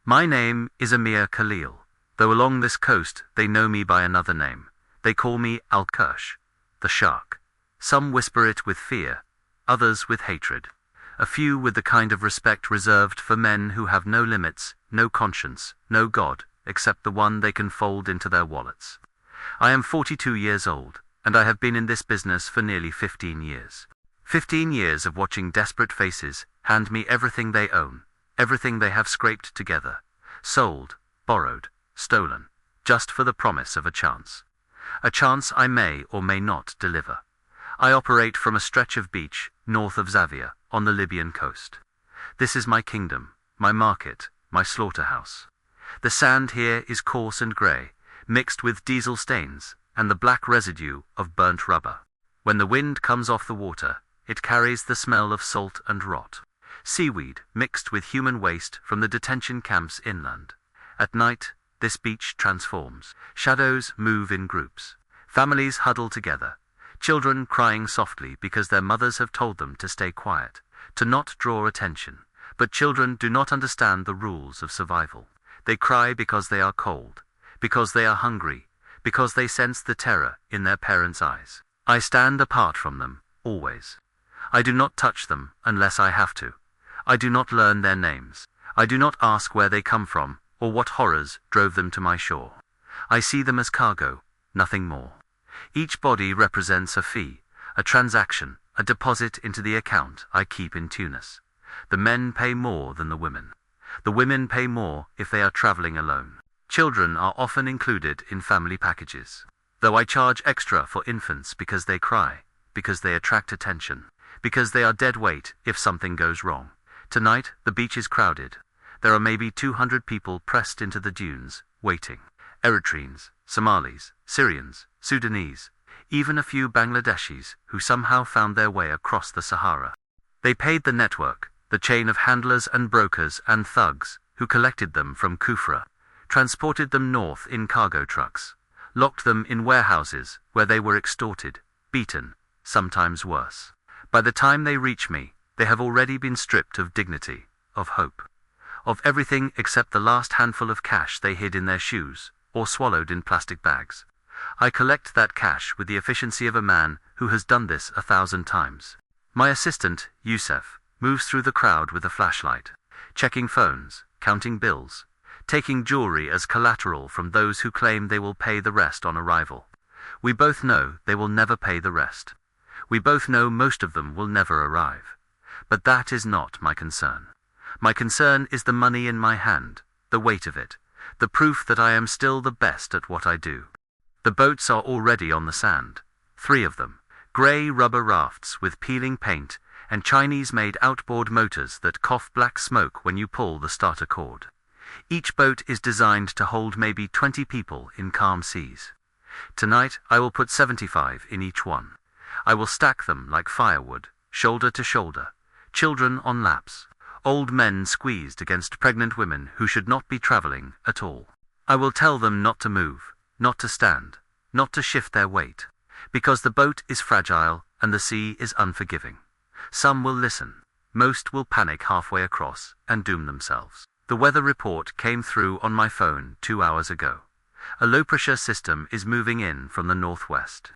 My name is Amir Khalil, though along this coast they know me by another name. They call me Al-Kirsh, the shark. Some whisper it with fear, others with hatred. A few with the kind of respect reserved for men who have no limits, no conscience, no God, except the one they can fold into their wallets. I am 42 years old, and I have been in this business for nearly 15 years. 15 years of watching desperate faces hand me everything they own, everything they have scraped together, sold, borrowed, stolen, just for the promise of a chance. A chance I may or may not deliver. I operate from a stretch of beach north of Zavia, on the Libyan coast. This is my kingdom, my market, my slaughterhouse. The sand here is coarse and grey, mixed with diesel stains and the black residue of burnt rubber. When the wind comes off the water, it carries the smell of salt and rot. Seaweed mixed with human waste from the detention camps inland. At night, this beach transforms. Shadows move in groups. Families huddle together. Children crying softly because their mothers have told them to stay quiet, to not draw attention. But children do not understand the rules of survival. They cry because they are cold, because they are hungry, because they sense the terror in their parents' eyes. I stand apart from them, always. I do not touch them unless I have to. I do not learn their names. I do not ask where they come from or what horrors drove them to my shore. I see them as cargo, nothing more. Each body represents a fee, a transaction, a deposit into the account I keep in Tunis. The men pay more than the women. The women pay more if they are traveling alone. Children are often included in family packages. Though I charge extra for infants because they cry, because they attract attention, because they are dead weight if something goes wrong. Tonight, the beach is crowded. There are maybe 200 people pressed into the dunes, waiting. Eritreans, Somalis, Syrians, Sudanese, even a few Bangladeshis who somehow found their way across the Sahara. They paid the network, the chain of handlers and brokers and thugs who collected them from Kufra, transported them north in cargo trucks, locked them in warehouses where they were extorted, beaten, sometimes worse. By the time they reach me, they have already been stripped of dignity, of hope, of everything except the last handful of cash they hid in their shoes or swallowed in plastic bags. I collect that cash with the efficiency of a man who has done this 1,000 times. My assistant, Youssef, moves through the crowd with a flashlight, checking phones, counting bills, taking jewelry as collateral from those who claim they will pay the rest on arrival. We both know they will never pay the rest. We both know most of them will never arrive. But that is not my concern. My concern is the money in my hand, the weight of it, the proof that I am still the best at what I do. The boats are already on the sand, 3 of them, grey rubber rafts with peeling paint and Chinese-made outboard motors that cough black smoke when you pull the starter cord. Each boat is designed to hold maybe 20 people in calm seas. Tonight I will put 75 in each one. I will stack them like firewood, shoulder to shoulder, children on laps, old men squeezed against pregnant women who should not be traveling at all. I will tell them not to move, not to stand, not to shift their weight, because the boat is fragile and the sea is unforgiving. Some will listen, most will panic halfway across and doom themselves. The weather report came through on my phone 2 hours ago. A low-pressure system is moving in from the northwest.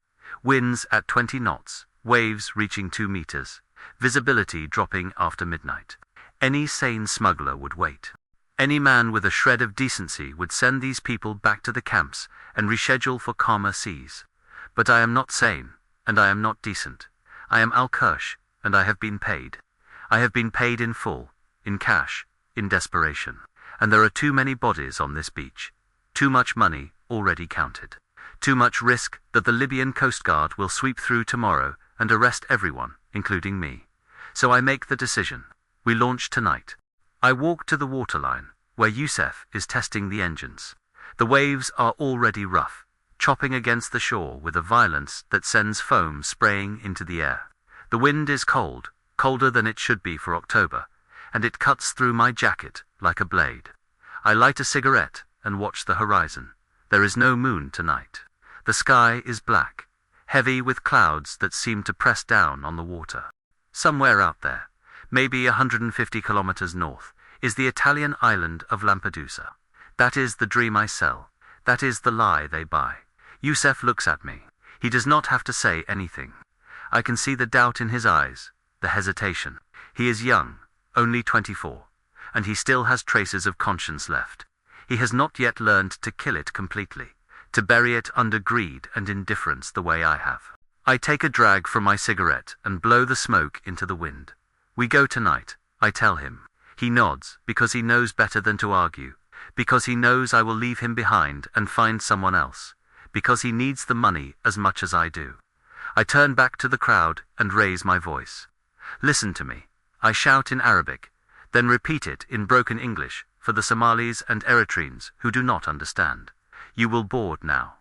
Winds at 20 knots, waves reaching 2 meters, visibility dropping after midnight. Any sane smuggler would wait. Any man with a shred of decency would send these people back to the camps and reschedule for calmer seas. But I am not sane, and I am not decent. I am Al-Kirsh, and I have been paid. I have been paid in full, in cash, in desperation. And there are too many bodies on this beach. Too much money already counted. Too much risk that the Libyan Coast Guard will sweep through tomorrow and arrest everyone, including me. So I make the decision. We launch tonight. I walk to the waterline, where Youssef is testing the engines. The waves are already rough, chopping against the shore with a violence that sends foam spraying into the air. The wind is cold, colder than it should be for October, and it cuts through my jacket like a blade. I light a cigarette and watch the horizon. There is no moon tonight. The sky is black, heavy with clouds that seem to press down on the water. Somewhere out there, maybe 150 kilometers north, is the Italian island of Lampedusa. That is the dream I sell. That is the lie they buy. Youssef looks at me. He does not have to say anything. I can see the doubt in his eyes, the hesitation. He is young, only 24, and he still has traces of conscience left. He has not yet learned to kill it completely, to bury it under greed and indifference the way I have. I take a drag from my cigarette and blow the smoke into the wind. We go tonight, I tell him. He nods, because he knows better than to argue, because he knows I will leave him behind and find someone else, because he needs the money as much as I do. I turn back to the crowd and raise my voice. Listen to me. I shout in Arabic, then repeat it in broken English for the Somalis and Eritreans who do not understand. You will board now.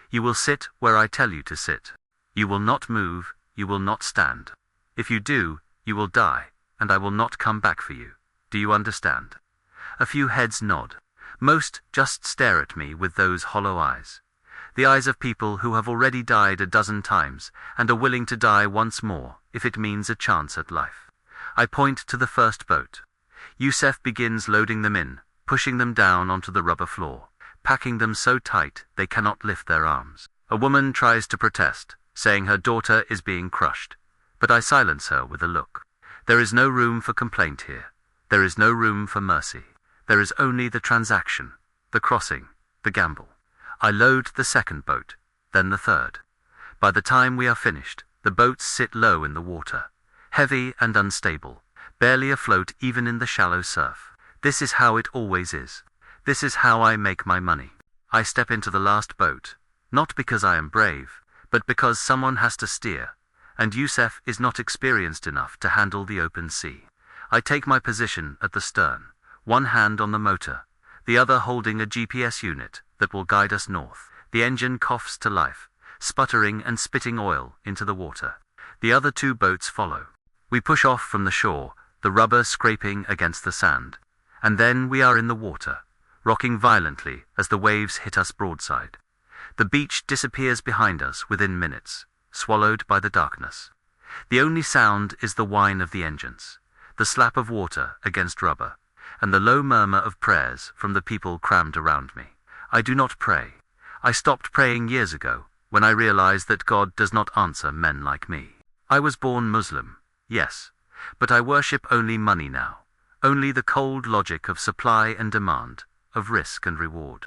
You will sit where I tell you to sit. You will not move, you will not stand. If you do, you will die, and I will not come back for you. Do you understand? A few heads nod. Most just stare at me with those hollow eyes. The eyes of people who have already died a dozen times and are willing to die once more if it means a chance at life. I point to the first boat. Youssef begins loading them in, pushing them down onto the rubber floor, packing them so tight they cannot lift their arms. A woman tries to protest, saying her daughter is being crushed, but I silence her with a look. There is no room for complaint here. There is no room for mercy. There is only the transaction, the crossing, the gamble. I load the second boat, then the third. By the time we are finished, the boats sit low in the water, heavy and unstable, barely afloat even in the shallow surf. This is how it always is. This is how I make my money. I step into the last boat, not because I am brave, but because someone has to steer, and Youssef is not experienced enough to handle the open sea. I take my position at the stern, one hand on the motor, the other holding a GPS unit that will guide us north. The engine coughs to life, sputtering and spitting oil into the water. The other two boats follow. We push off from the shore, the rubber scraping against the sand, and then we are in the water, rocking violently as the waves hit us broadside. The beach disappears behind us within minutes, swallowed by the darkness. The only sound is the whine of the engines, the slap of water against rubber, and the low murmur of prayers from the people crammed around me. I do not pray. I stopped praying years ago, when I realized that God does not answer men like me. I was born Muslim, yes, but I worship only money now, only the cold logic of supply and demand, of risk and reward.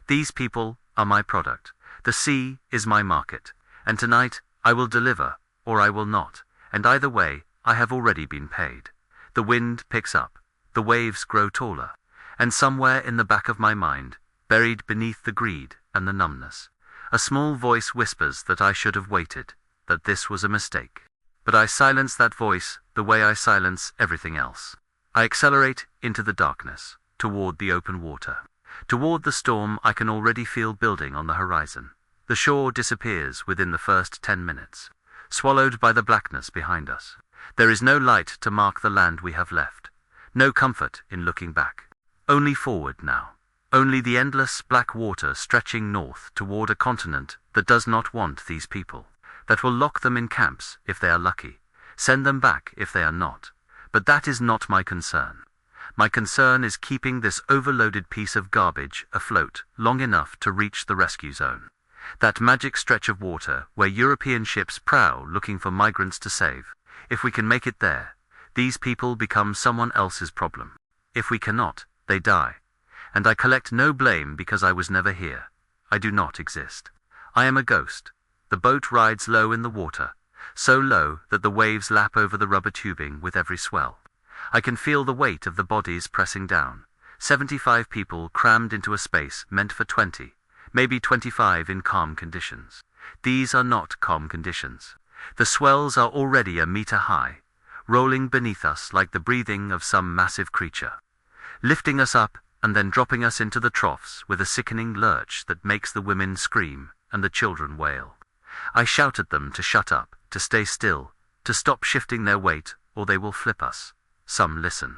These people are my product. The sea is my market, and tonight I will deliver, or I will not, and either way I have already been paid. The wind picks up, the waves grow taller, and somewhere in the back of my mind, buried beneath the greed and the numbness, a small voice whispers that I should have waited, that this was a mistake. But I silence that voice the way I silence everything else. I accelerate into the darkness, toward the open water. Toward the storm I can already feel building on the horizon. The shore disappears within the first 10 minutes, swallowed by the blackness behind us. There is no light to mark the land we have left, no comfort in looking back. Only forward now. Only the endless black water stretching north toward a continent that does not want these people, that will lock them in camps if they are lucky, send them back if they are not. But that is not my concern. My concern is keeping this overloaded piece of garbage afloat long enough to reach the rescue zone. That magic stretch of water where European ships prowl looking for migrants to save. If we can make it there, these people become someone else's problem. If we cannot, they die. And I collect no blame because I was never here. I do not exist. I am a ghost. The boat rides low in the water, so low that the waves lap over the rubber tubing with every swell. I can feel the weight of the bodies pressing down. 75 people crammed into a space meant for 20, maybe 25 in calm conditions. These are not calm conditions. The swells are already a meter high, rolling beneath us like the breathing of some massive creature, lifting us up and then dropping us into the troughs with a sickening lurch that makes the women scream and the children wail. I shout at them to shut up, to stay still, to stop shifting their weight, or they will flip us. Some listen.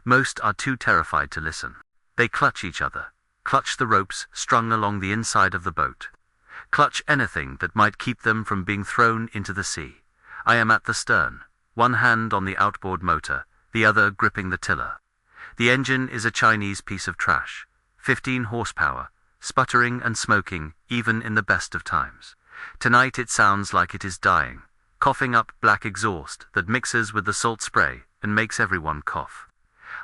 Most are too terrified to listen. They clutch each other, clutch the ropes strung along the inside of the boat, clutch anything that might keep them from being thrown into the sea. I am at the stern, one hand on the outboard motor, the other gripping the tiller. The engine is a Chinese piece of trash, 15 horsepower, sputtering and smoking even in the best of times. Tonight it sounds like it is dying, coughing up black exhaust that mixes with the salt spray and makes everyone cough.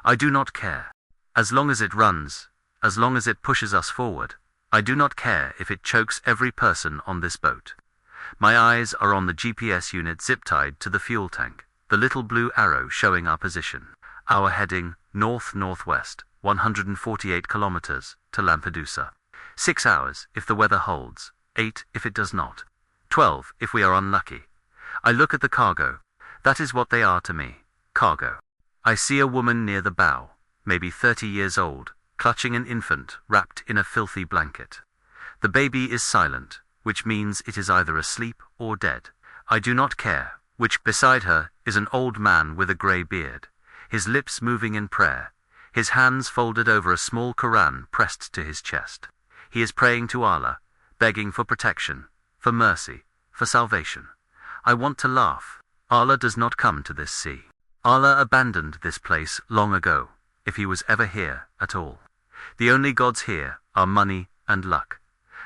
I do not care. As long as it runs, as long as it pushes us forward, I do not care if it chokes every person on this boat. My eyes are on the GPS unit zip-tied to the fuel tank, the little blue arrow showing our position. Our heading, north-northwest, 148 kilometers, to Lampedusa. 6 hours, if the weather holds, 8 if it does not, 12 if we are unlucky. I look at the cargo. That is what they are to me, cargo. I see a woman near the bow, maybe 30 years old, clutching an infant wrapped in a filthy blanket. The baby is silent, which means it is either asleep or dead. I do not care, which beside her is an old man with a grey beard, his lips moving in prayer, his hands folded over a small Quran pressed to his chest. He is praying to Allah, begging for protection, for mercy, for salvation. I want to laugh. Allah does not come to this sea. Allah abandoned this place long ago, if he was ever here at all. The only gods here are money and luck.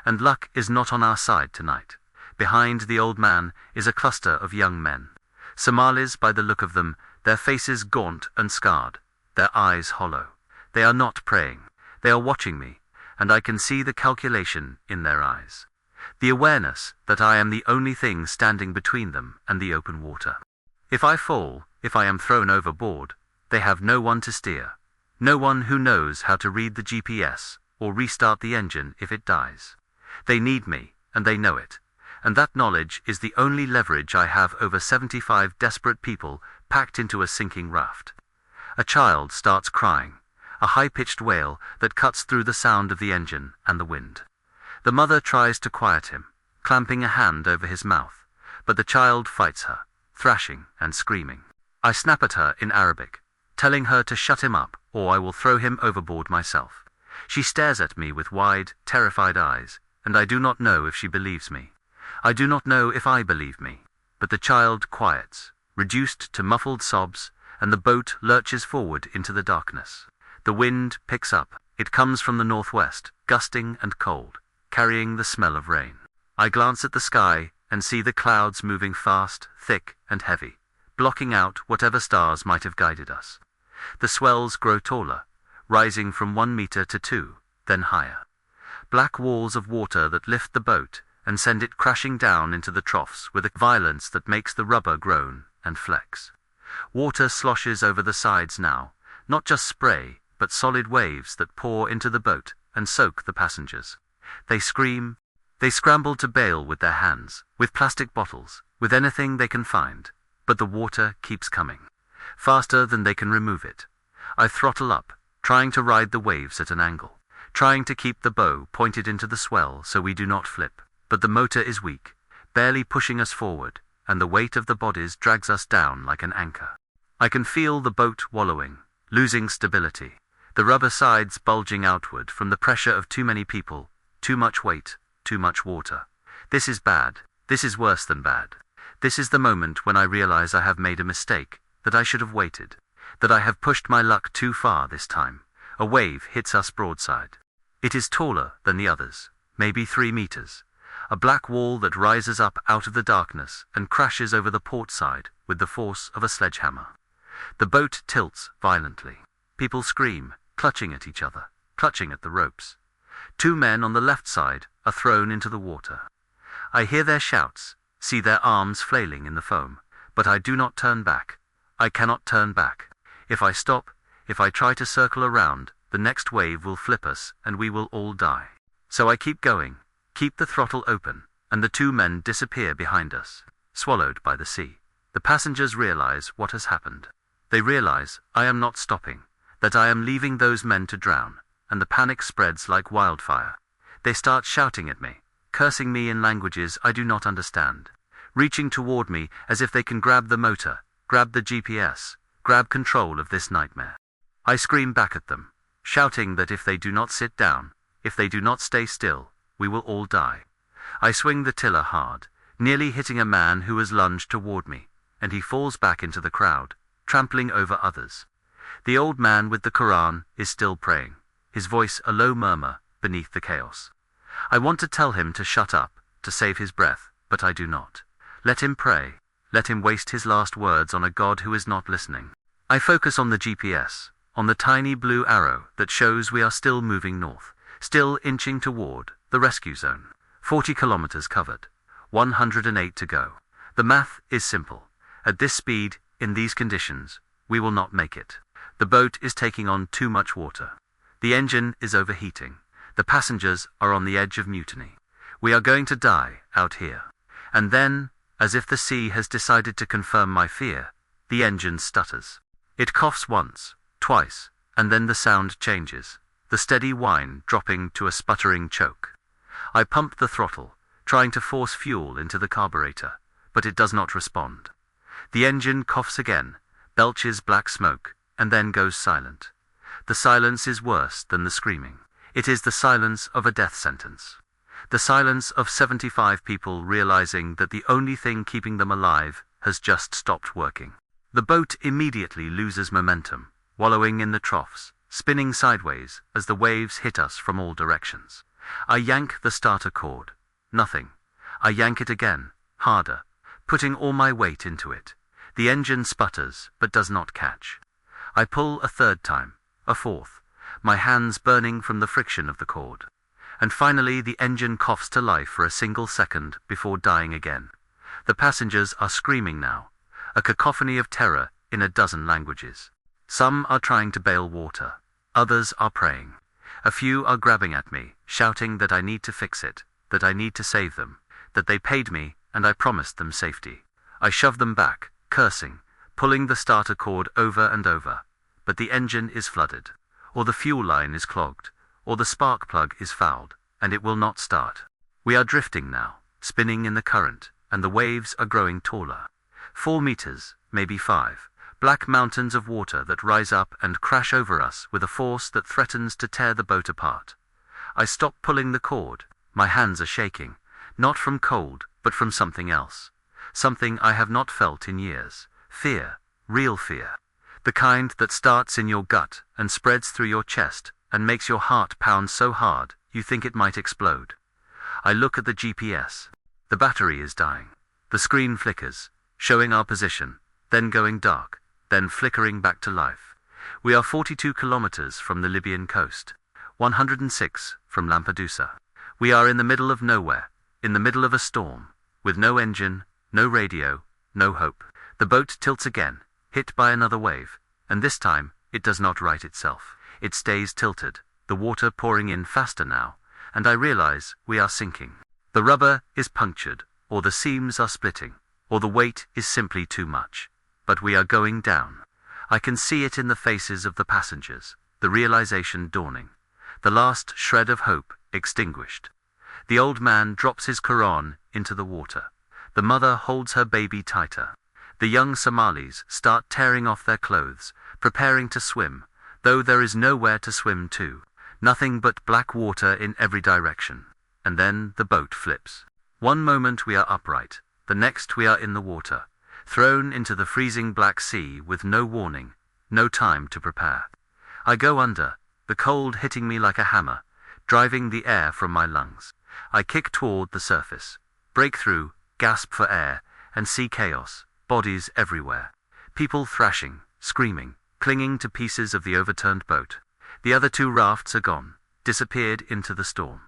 And luck is not on our side tonight. Behind the old man is a cluster of young men. Somalis by the look of them, their faces gaunt and scarred, their eyes hollow. They are not praying. They are watching me, and I can see the calculation in their eyes. The awareness that I am the only thing standing between them and the open water. If I fall, if I am thrown overboard, they have no one to steer. No one who knows how to read the GPS or restart the engine if it dies. They need me, and they know it. And that knowledge is the only leverage I have over 75 desperate people packed into a sinking raft. A child starts crying, a high-pitched wail that cuts through the sound of the engine and the wind. The mother tries to quiet him, clamping a hand over his mouth, but the child fights her, thrashing and screaming. I snap at her in Arabic, telling her to shut him up, or I will throw him overboard myself. She stares at me with wide, terrified eyes, and I do not know if she believes me. I do not know if I believe me, but the child quiets, reduced to muffled sobs, and the boat lurches forward into the darkness. The wind picks up. It comes from the northwest, gusting and cold, carrying the smell of rain. I glance at the sky and see the clouds moving fast, thick and heavy, blocking out whatever stars might have guided us. The swells grow taller, rising from 1 meter to 2, then higher. Black walls of water that lift the boat and send it crashing down into the troughs with a violence that makes the rubber groan and flex. Water sloshes over the sides now, not just spray, but solid waves that pour into the boat and soak the passengers. They scream. They scramble to bail with their hands, with plastic bottles, with anything they can find, but the water keeps coming, faster than they can remove it. I throttle up, trying to ride the waves at an angle, trying to keep the bow pointed into the swell so we do not flip, but the motor is weak, barely pushing us forward, and the weight of the bodies drags us down like an anchor. I can feel the boat wallowing, losing stability, the rubber sides bulging outward from the pressure of too many people, too much weight, too much water. This is bad. This is worse than bad. This is the moment when I realize I have made a mistake, that I should have waited, that I have pushed my luck too far this time. A wave hits us broadside. It is taller than the others, maybe 3 meters. A black wall that rises up out of the darkness and crashes over the port side with the force of a sledgehammer. The boat tilts violently. People scream, clutching at each other, clutching at the ropes. 2 men on the left side are thrown into the water. I hear their shouts, see their arms flailing in the foam, but I do not turn back. I cannot turn back. If I stop, if I try to circle around, the next wave will flip us and we will all die. So I keep going, keep the throttle open, and the 2 men disappear behind us, swallowed by the sea. The passengers realize what has happened. They realize I am not stopping, that I am leaving those men to drown, and the panic spreads like wildfire. They start shouting at me, cursing me in languages I do not understand, reaching toward me as if they can grab the motor, grab the GPS, grab control of this nightmare. I scream back at them, shouting that if they do not sit down, if they do not stay still, we will all die. I swing the tiller hard, nearly hitting a man who has lunged toward me, and he falls back into the crowd, trampling over others. The old man with the Quran is still praying, his voice a low murmur beneath the chaos. I want to tell him to shut up, to save his breath, but I do not. Let him pray. Let him waste his last words on a God who is not listening. I focus on the GPS, on the tiny blue arrow that shows we are still moving north, still inching toward the rescue zone. 40 kilometers covered, 108 to go. The math is simple. At this speed, in these conditions, we will not make it. The boat is taking on too much water. The engine is overheating. The passengers are on the edge of mutiny. We are going to die out here. And then, as if the sea has decided to confirm my fear, the engine stutters. It coughs once, twice, and then the sound changes, the steady whine dropping to a sputtering choke. I pump the throttle, trying to force fuel into the carburetor, but it does not respond. The engine coughs again, belches black smoke, and then goes silent. The silence is worse than the screaming. It is the silence of a death sentence. The silence of 75 people realizing that the only thing keeping them alive has just stopped working. The boat immediately loses momentum, wallowing in the troughs, spinning sideways as the waves hit us from all directions. I yank the starter cord. Nothing. I yank it again, harder, putting all my weight into it. The engine sputters, but does not catch. I pull a third time, a fourth, my hands burning from the friction of the cord. And finally the engine coughs to life for a single second before dying again. The passengers are screaming now, a cacophony of terror in a dozen languages. Some are trying to bail water. Others are praying. A few are grabbing at me, shouting that I need to fix it, that I need to save them, that they paid me and I promised them safety. I shove them back, cursing, pulling the starter cord over and over. But the engine is flooded, or the fuel line is clogged, or the spark plug is fouled, and it will not start. We are drifting now, spinning in the current, and the waves are growing taller. 4 meters, maybe 5, black mountains of water that rise up and crash over us with a force that threatens to tear the boat apart. I stop pulling the cord. My hands are shaking, not from cold, but from something else. Something I have not felt in years. Fear, real fear. The kind that starts in your gut and spreads through your chest and makes your heart pound so hard you think it might explode. I look at the GPS. The battery is dying. The screen flickers, showing our position, then going dark, then flickering back to life. We are 42 kilometers from the Libyan coast, 106 from Lampedusa. We are in the middle of nowhere, in the middle of a storm, with no engine, no radio, no hope. The boat tilts again, hit by another wave, and this time, it does not right itself. It stays tilted, the water pouring in faster now, and I realize we are sinking. The rubber is punctured, or the seams are splitting, or the weight is simply too much. But we are going down. I can see it in the faces of the passengers, the realization dawning. The last shred of hope extinguished. The old man drops his Quran into the water. The mother holds her baby tighter. The young Somalis start tearing off their clothes, preparing to swim, though there is nowhere to swim to. Nothing but black water in every direction. And then the boat flips. One moment we are upright, the next we are in the water, thrown into the freezing Black Sea with no warning, no time to prepare. I go under, the cold hitting me like a hammer, driving the air from my lungs. I kick toward the surface, break through, gasp for air, and see chaos, bodies everywhere. People thrashing, screaming, clinging to pieces of the overturned boat. The other 2 rafts are gone, disappeared into the storm.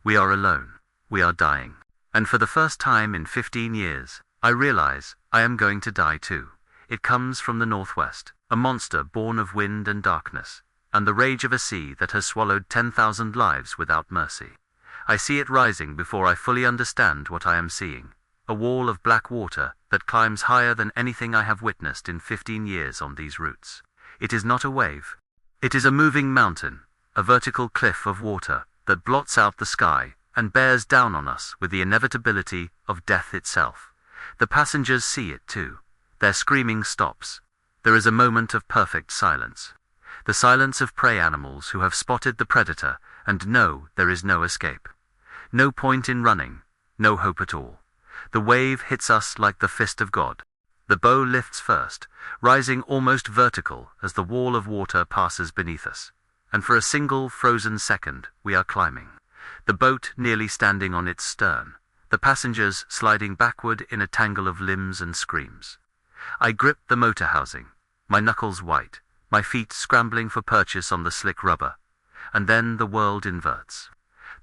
We are alone. We are dying. And for the first time in 15 years, I realize I am going to die too. It comes from the northwest, a monster born of wind and darkness, and the rage of a sea that has swallowed 10,000 lives without mercy. I see it rising before I fully understand what I am seeing. A wall of black water that climbs higher than anything I have witnessed in 15 years on these routes. It is not a wave. It is a moving mountain, a vertical cliff of water that blots out the sky and bears down on us with the inevitability of death itself. The passengers see it too. Their screaming stops. There is a moment of perfect silence. The silence of prey animals who have spotted the predator and know there is no escape. No point in running, no hope at all. The wave hits us like the fist of God. The The bow lifts first, rising almost vertical as the wall of water passes beneath us, and for a single frozen second we are climbing. The boat nearly standing on its stern, the passengers sliding backward in a tangle of limbs and screams. I grip the motor housing, my knuckles white, my feet scrambling for purchase on the slick rubber, and then the world inverts.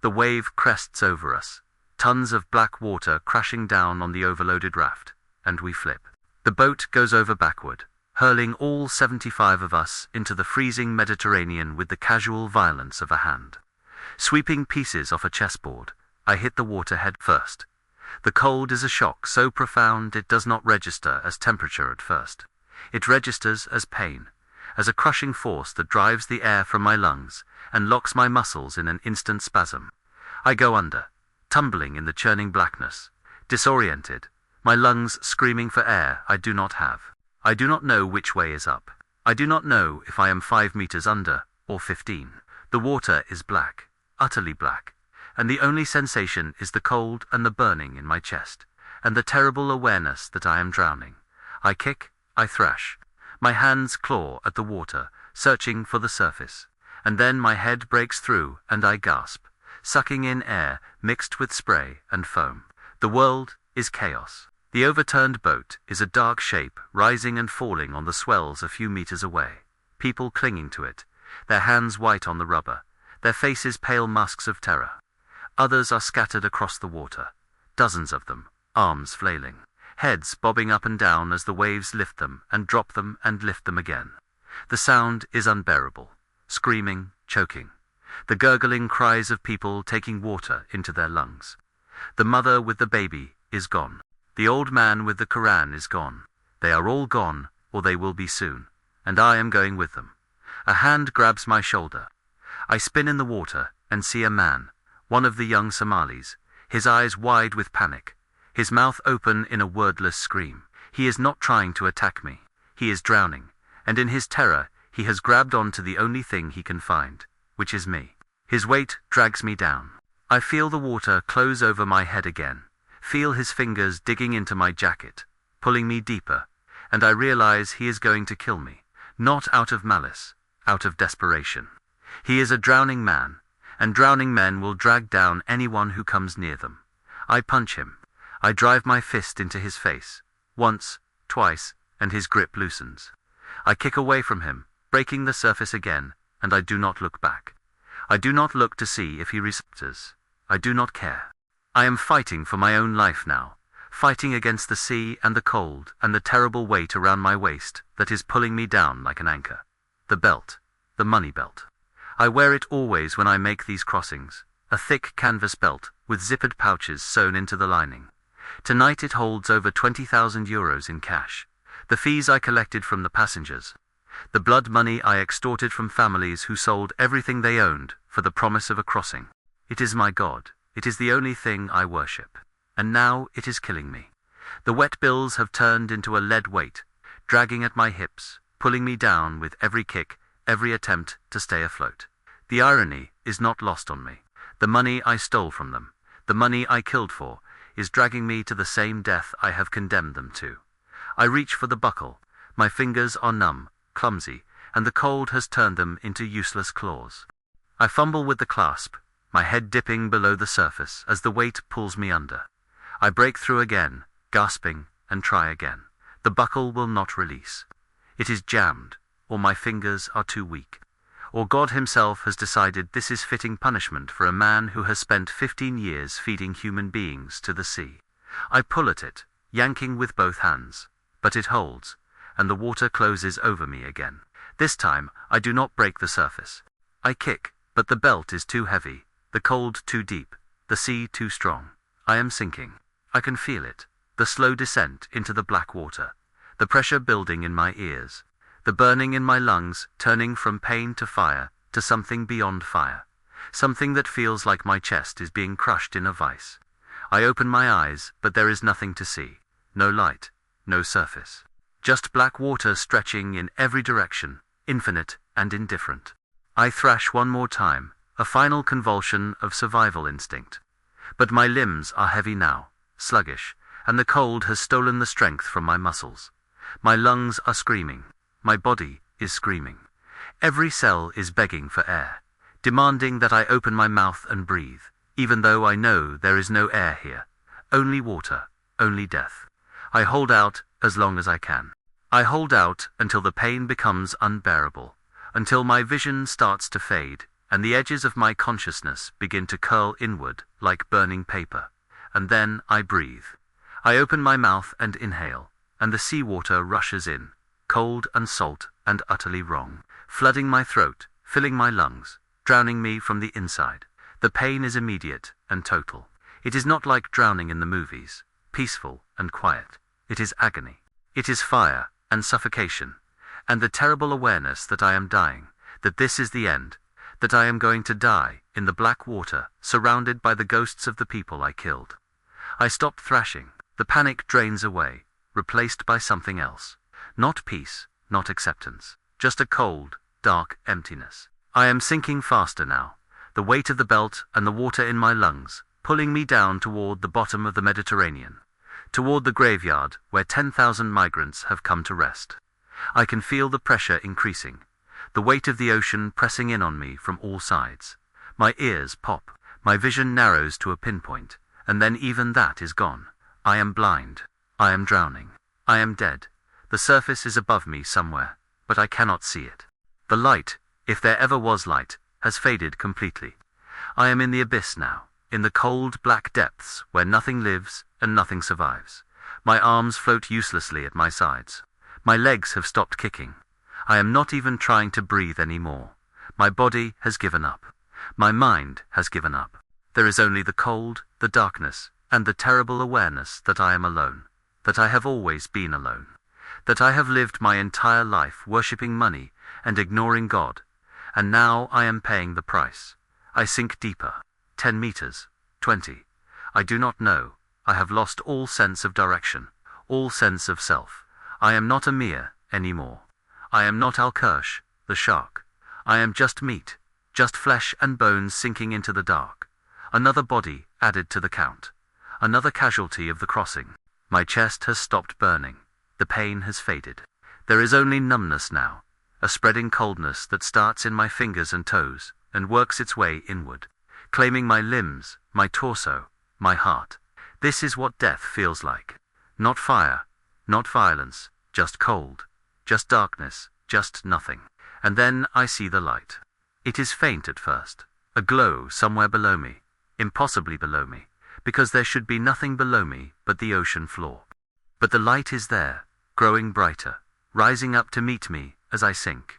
The wave crests over us, tons of black water crashing down on the overloaded raft, and we flip. The boat goes over backward, hurling all 75 of us into the freezing Mediterranean with the casual violence of a hand. Sweeping pieces off a chessboard, I hit the water head first. The cold is a shock so profound it does not register as temperature at first. It registers as pain, as a crushing force that drives the air from my lungs and locks my muscles in an instant spasm. I go under, tumbling in the churning blackness, disoriented, my lungs screaming for air I do not have. I do not know which way is up. I do not know if I am 5 meters under or 15. The water is black, utterly black, and the only sensation is the cold and the burning in my chest, and the terrible awareness that I am drowning. I kick, I thrash. My hands claw at the water, searching for the surface, and then my head breaks through and I gasp, sucking in air mixed with spray and foam. The world is chaos. The overturned boat is a dark shape rising and falling on the swells a few meters away, people clinging to it, their hands white on the rubber, their faces pale masks of terror. Others are scattered across the water, dozens of them, arms flailing, heads bobbing up and down as the waves lift them and drop them and lift them again. The sound is unbearable, screaming, choking, the gurgling cries of people taking water into their lungs. The mother with the baby is gone. The old man with the Koran is gone. They are all gone, or they will be soon, and I am going with them. A hand grabs my shoulder. I spin in the water and see a man, one of the young Somalis, his eyes wide with panic, his mouth open in a wordless scream. He is not trying to attack me. He is drowning, and in his terror he has grabbed on to the only thing he can find, which is me. His weight drags me down. I feel the water close over my head again, feel his fingers digging into my jacket, pulling me deeper, and I realize he is going to kill me, not out of malice, out of desperation. He is a drowning man, and drowning men will drag down anyone who comes near them. I punch him. I drive my fist into his face, once, twice, and his grip loosens. I kick away from him, breaking the surface again, and I do not look back. I do not look to see if he receptors. I do not care. I am fighting for my own life now, fighting against the sea and the cold and the terrible weight around my waist that is pulling me down like an anchor. The belt, the money belt. I wear it always when I make these crossings, a thick canvas belt with zippered pouches sewn into the lining. Tonight it holds over 20,000 euros in cash, the fees I collected from the passengers, the blood money I extorted from families who sold everything they owned for the promise of a crossing. It is my God. It is the only thing I worship, and now it is killing me. The wet bills have turned into a lead weight, dragging at my hips, pulling me down with every kick, every attempt to stay afloat. The irony is not lost on me. The money I stole from them, the money I killed for, is dragging me to the same death I have condemned them to. I reach for the buckle. My fingers are numb, clumsy, and the cold has turned them into useless claws. I fumble with the clasp, my head dipping below the surface as the weight pulls me under. I break through again, gasping, and try again. The buckle will not release. It is jammed, or my fingers are too weak. Or God himself has decided this is fitting punishment for a man who has spent 15 years feeding human beings to the sea. I pull at it, yanking with both hands, but it holds, and the water closes over me again. This time, I do not break the surface. I kick, but the belt is too heavy, the cold too deep, the sea too strong. I am sinking. I can feel it, the slow descent into the black water, the pressure building in my ears, the burning in my lungs turning from pain to fire to something beyond fire, something that feels like my chest is being crushed in a vice. I open my eyes, but there is nothing to see, no light, no surface. Just black water stretching in every direction, infinite and indifferent. I thrash one more time, a final convulsion of survival instinct. But my limbs are heavy now, sluggish, and the cold has stolen the strength from my muscles. My lungs are screaming. My body is screaming. Every cell is begging for air, demanding that I open my mouth and breathe, even though I know there is no air here. Only water, only death. I hold out as long as I can. I hold out until the pain becomes unbearable, until my vision starts to fade, and the edges of my consciousness begin to curl inward like burning paper. And then I breathe. I open my mouth and inhale, and the seawater rushes in, cold and salt and utterly wrong, flooding my throat, filling my lungs, drowning me from the inside. The pain is immediate and total. It is not like drowning in the movies, peaceful and quiet. It is agony. It is fire and suffocation, and the terrible awareness that I am dying, that this is the end, that I am going to die in the black water, surrounded by the ghosts of the people I killed. I stop thrashing. The panic drains away, replaced by something else. Not peace, not acceptance, just a cold, dark emptiness. I am sinking faster now, the weight of the belt and the water in my lungs, pulling me down toward the bottom of the Mediterranean, toward the graveyard where 10,000 migrants have come to rest. I can feel the pressure increasing, the weight of the ocean pressing in on me from all sides. My ears pop, my vision narrows to a pinpoint, and then even that is gone. I am blind. I am drowning. I am dead. The surface is above me somewhere, but I cannot see it. The light, if there ever was light, has faded completely. I am in the abyss now, in the cold black depths where nothing lives and nothing survives. My arms float uselessly at my sides. My legs have stopped kicking. I am not even trying to breathe anymore. My body has given up. My mind has given up. There is only the cold, the darkness, and the terrible awareness that I am alone, that I have always been alone, that I have lived my entire life worshipping money and ignoring God, and now I am paying the price. I sink deeper, 10 meters, 20. I do not know. I have lost all sense of direction, all sense of self. I am not Amir anymore. I am not Al-Kirsch, the shark. I am just meat, just flesh and bones sinking into the dark. Another body added to the count. Another casualty of the crossing. My chest has stopped burning. The pain has faded. There is only numbness now, a spreading coldness that starts in my fingers and toes and works its way inward, claiming my limbs, my torso, my heart. This is what death feels like. Not fire, not violence, just cold, just darkness, just nothing. And then I see the light. It is faint at first, a glow somewhere below me, impossibly below me, because there should be nothing below me but the ocean floor. But the light is there, growing brighter, rising up to meet me as I sink.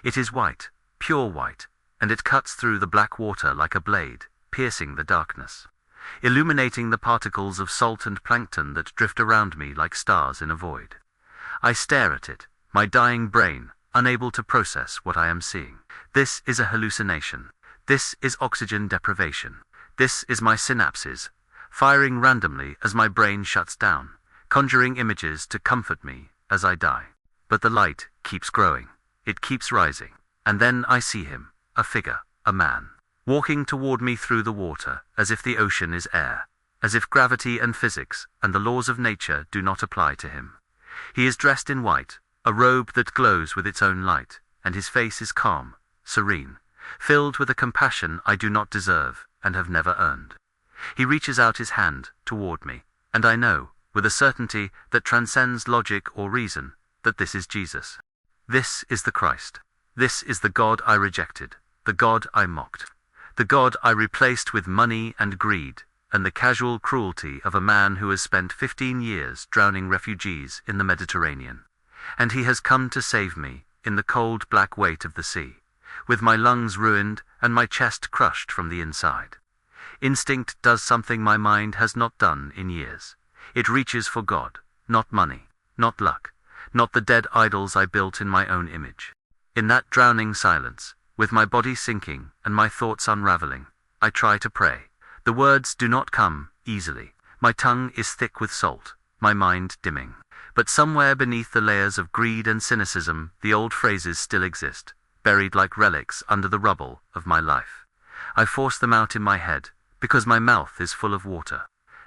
It is white, pure white, and it cuts through the black water like a blade, piercing the darkness, illuminating the particles of salt and plankton that drift around me like stars in a void. I stare at it, my dying brain, unable to process what I am seeing. This is a hallucination. This is oxygen deprivation. This is my synapses, firing randomly as my brain shuts down, conjuring images to comfort me as I die. But the light keeps growing. It keeps rising. And then I see him, a figure, a man, walking toward me through the water, as if the ocean is air, as if gravity and physics and the laws of nature do not apply to him. He is dressed in white, a robe that glows with its own light, and his face is calm, serene, filled with a compassion I do not deserve and have never earned. He reaches out his hand toward me, and I know, with a certainty that transcends logic or reason, that this is Jesus. This is the Christ. This is the God I rejected, the God I mocked, the God I replaced with money and greed, and the casual cruelty of a man who has spent 15 years drowning refugees in the Mediterranean. And he has come to save me in the cold black weight of the sea, with my lungs ruined and my chest crushed from the inside. Instinct does something my mind has not done in years. It reaches for God, not money, not luck, not the dead idols I built in my own image. In that drowning silence, with my body sinking and my thoughts unraveling, I try to pray. The words do not come easily. My tongue is thick with salt, my mind dimming. But somewhere beneath the layers of greed and cynicism, the old phrases still exist, buried like relics under the rubble of my life. I force them out in my head, because my mouth is full of water.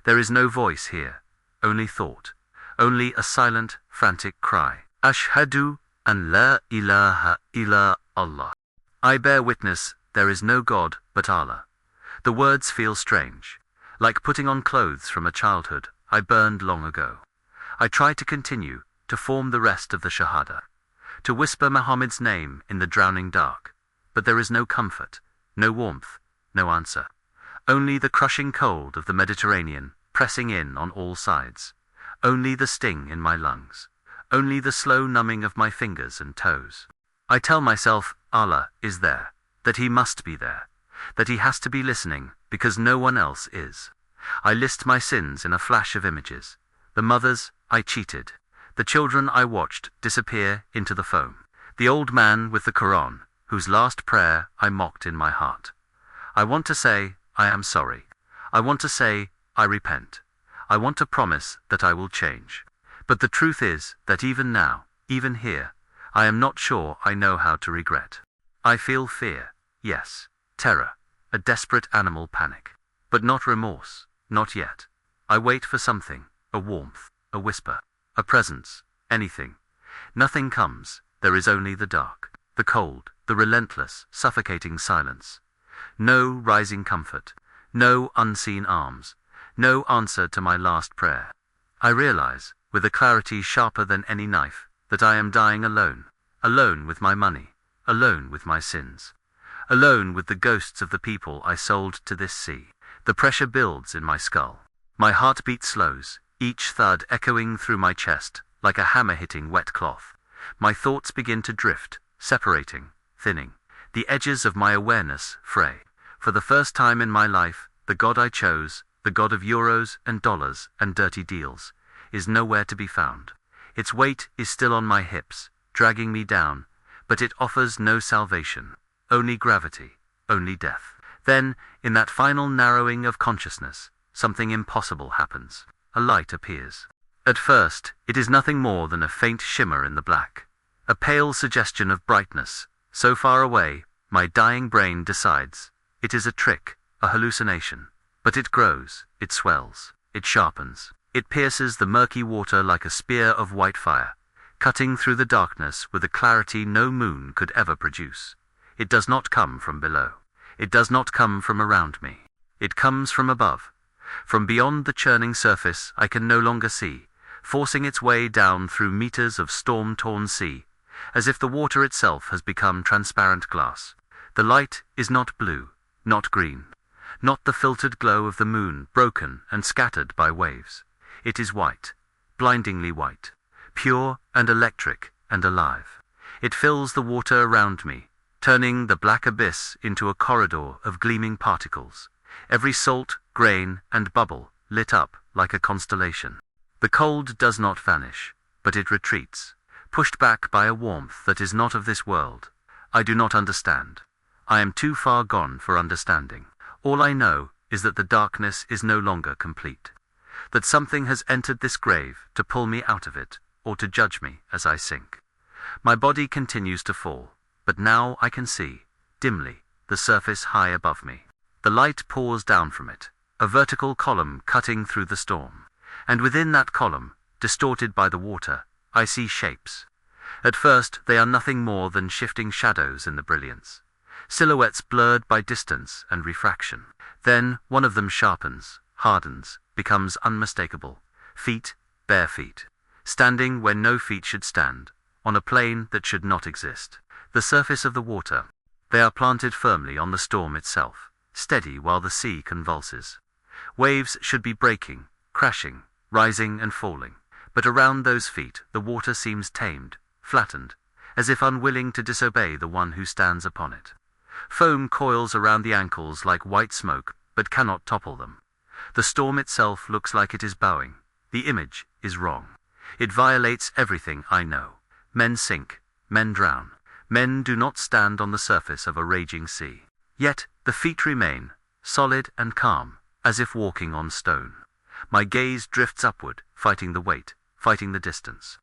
There is no voice here, only thought, only a silent, frantic cry. Ashhadu an la ilaha illa Allah. I bear witness there is no God but Allah. The words feel strange, like putting on clothes from a childhood I burned long ago. I try to continue, to form the rest of the Shahada, to whisper Muhammad's name in the drowning dark, but there is no comfort, no warmth, no answer. Only the crushing cold of the Mediterranean pressing in on all sides. Only the sting in my lungs. Only the slow numbing of my fingers and toes. I tell myself Allah is there, that He must be there, that He has to be listening because no one else is. I list my sins in a flash of images. The mothers I cheated, the children I watched disappear into the foam, the old man with the Quran, whose last prayer I mocked in my heart. I want to say I am sorry. I want to say I repent. I want to promise that I will change. But the truth is that even now, even here, I am not sure I know how to regret. I feel fear, yes, terror, a desperate animal panic. But not remorse, not yet. I wait for something, a warmth, a whisper, a presence, anything. Nothing comes, there is only the dark, the cold, the relentless, suffocating silence. No rising comfort, no unseen arms, no answer to my last prayer. I realize, with a clarity sharper than any knife, that I am dying alone, alone with my money, alone with my sins, alone with the ghosts of the people I sold to this sea. The pressure builds in my skull. My heartbeat slows, each thud echoing through my chest like a hammer hitting wet cloth. My thoughts begin to drift, separating, thinning. The edges of my awareness fray. For the first time in my life, the God I chose, the God of euros and dollars and dirty deals, is nowhere to be found. Its weight is still on my hips, dragging me down, but it offers no salvation, only gravity, only death. Then, in that final narrowing of consciousness, something impossible happens. A light appears. At first, it is nothing more than a faint shimmer in the black, a pale suggestion of brightness, so far away, my dying brain decides, it is a trick, a hallucination. But it grows, it swells, it sharpens. It pierces the murky water like a spear of white fire, cutting through the darkness with a clarity no moon could ever produce. It does not come from below. It does not come from around me. It comes from above. From beyond the churning surface I can no longer see, forcing its way down through meters of storm-torn sea, as if the water itself has become transparent glass. The light is not blue, not green, not the filtered glow of the moon broken and scattered by waves. It is white, blindingly white, pure and electric and alive. It fills the water around me, turning the black abyss into a corridor of gleaming particles, every salt, grain, and bubble lit up like a constellation. The cold does not vanish, but it retreats, pushed back by a warmth that is not of this world. I do not understand. I am too far gone for understanding. All I know is that the darkness is no longer complete, that something has entered this grave to pull me out of it, or to judge me as I sink. My body continues to fall, but now I can see, dimly, the surface high above me. The light pours down from it, a vertical column cutting through the storm. And within that column, distorted by the water, I see shapes. At first they are nothing more than shifting shadows in the brilliance, silhouettes blurred by distance and refraction. Then one of them sharpens, hardens, becomes unmistakable. Feet, bare feet, standing where no feet should stand, on a plane that should not exist. The surface of the water. They are planted firmly on the storm itself, steady while the sea convulses. Waves should be breaking, crashing, rising and falling, but around those feet the water seems tamed, flattened, as if unwilling to disobey the one who stands upon it. Foam coils around the ankles like white smoke, but cannot topple them. The storm itself looks like it is bowing. The image is wrong. It violates everything I know. Men sink, men drown. Men do not stand on the surface of a raging sea. Yet the feet remain, solid and calm, as if walking on stone. My gaze drifts upward, fighting the weight, fighting the distance.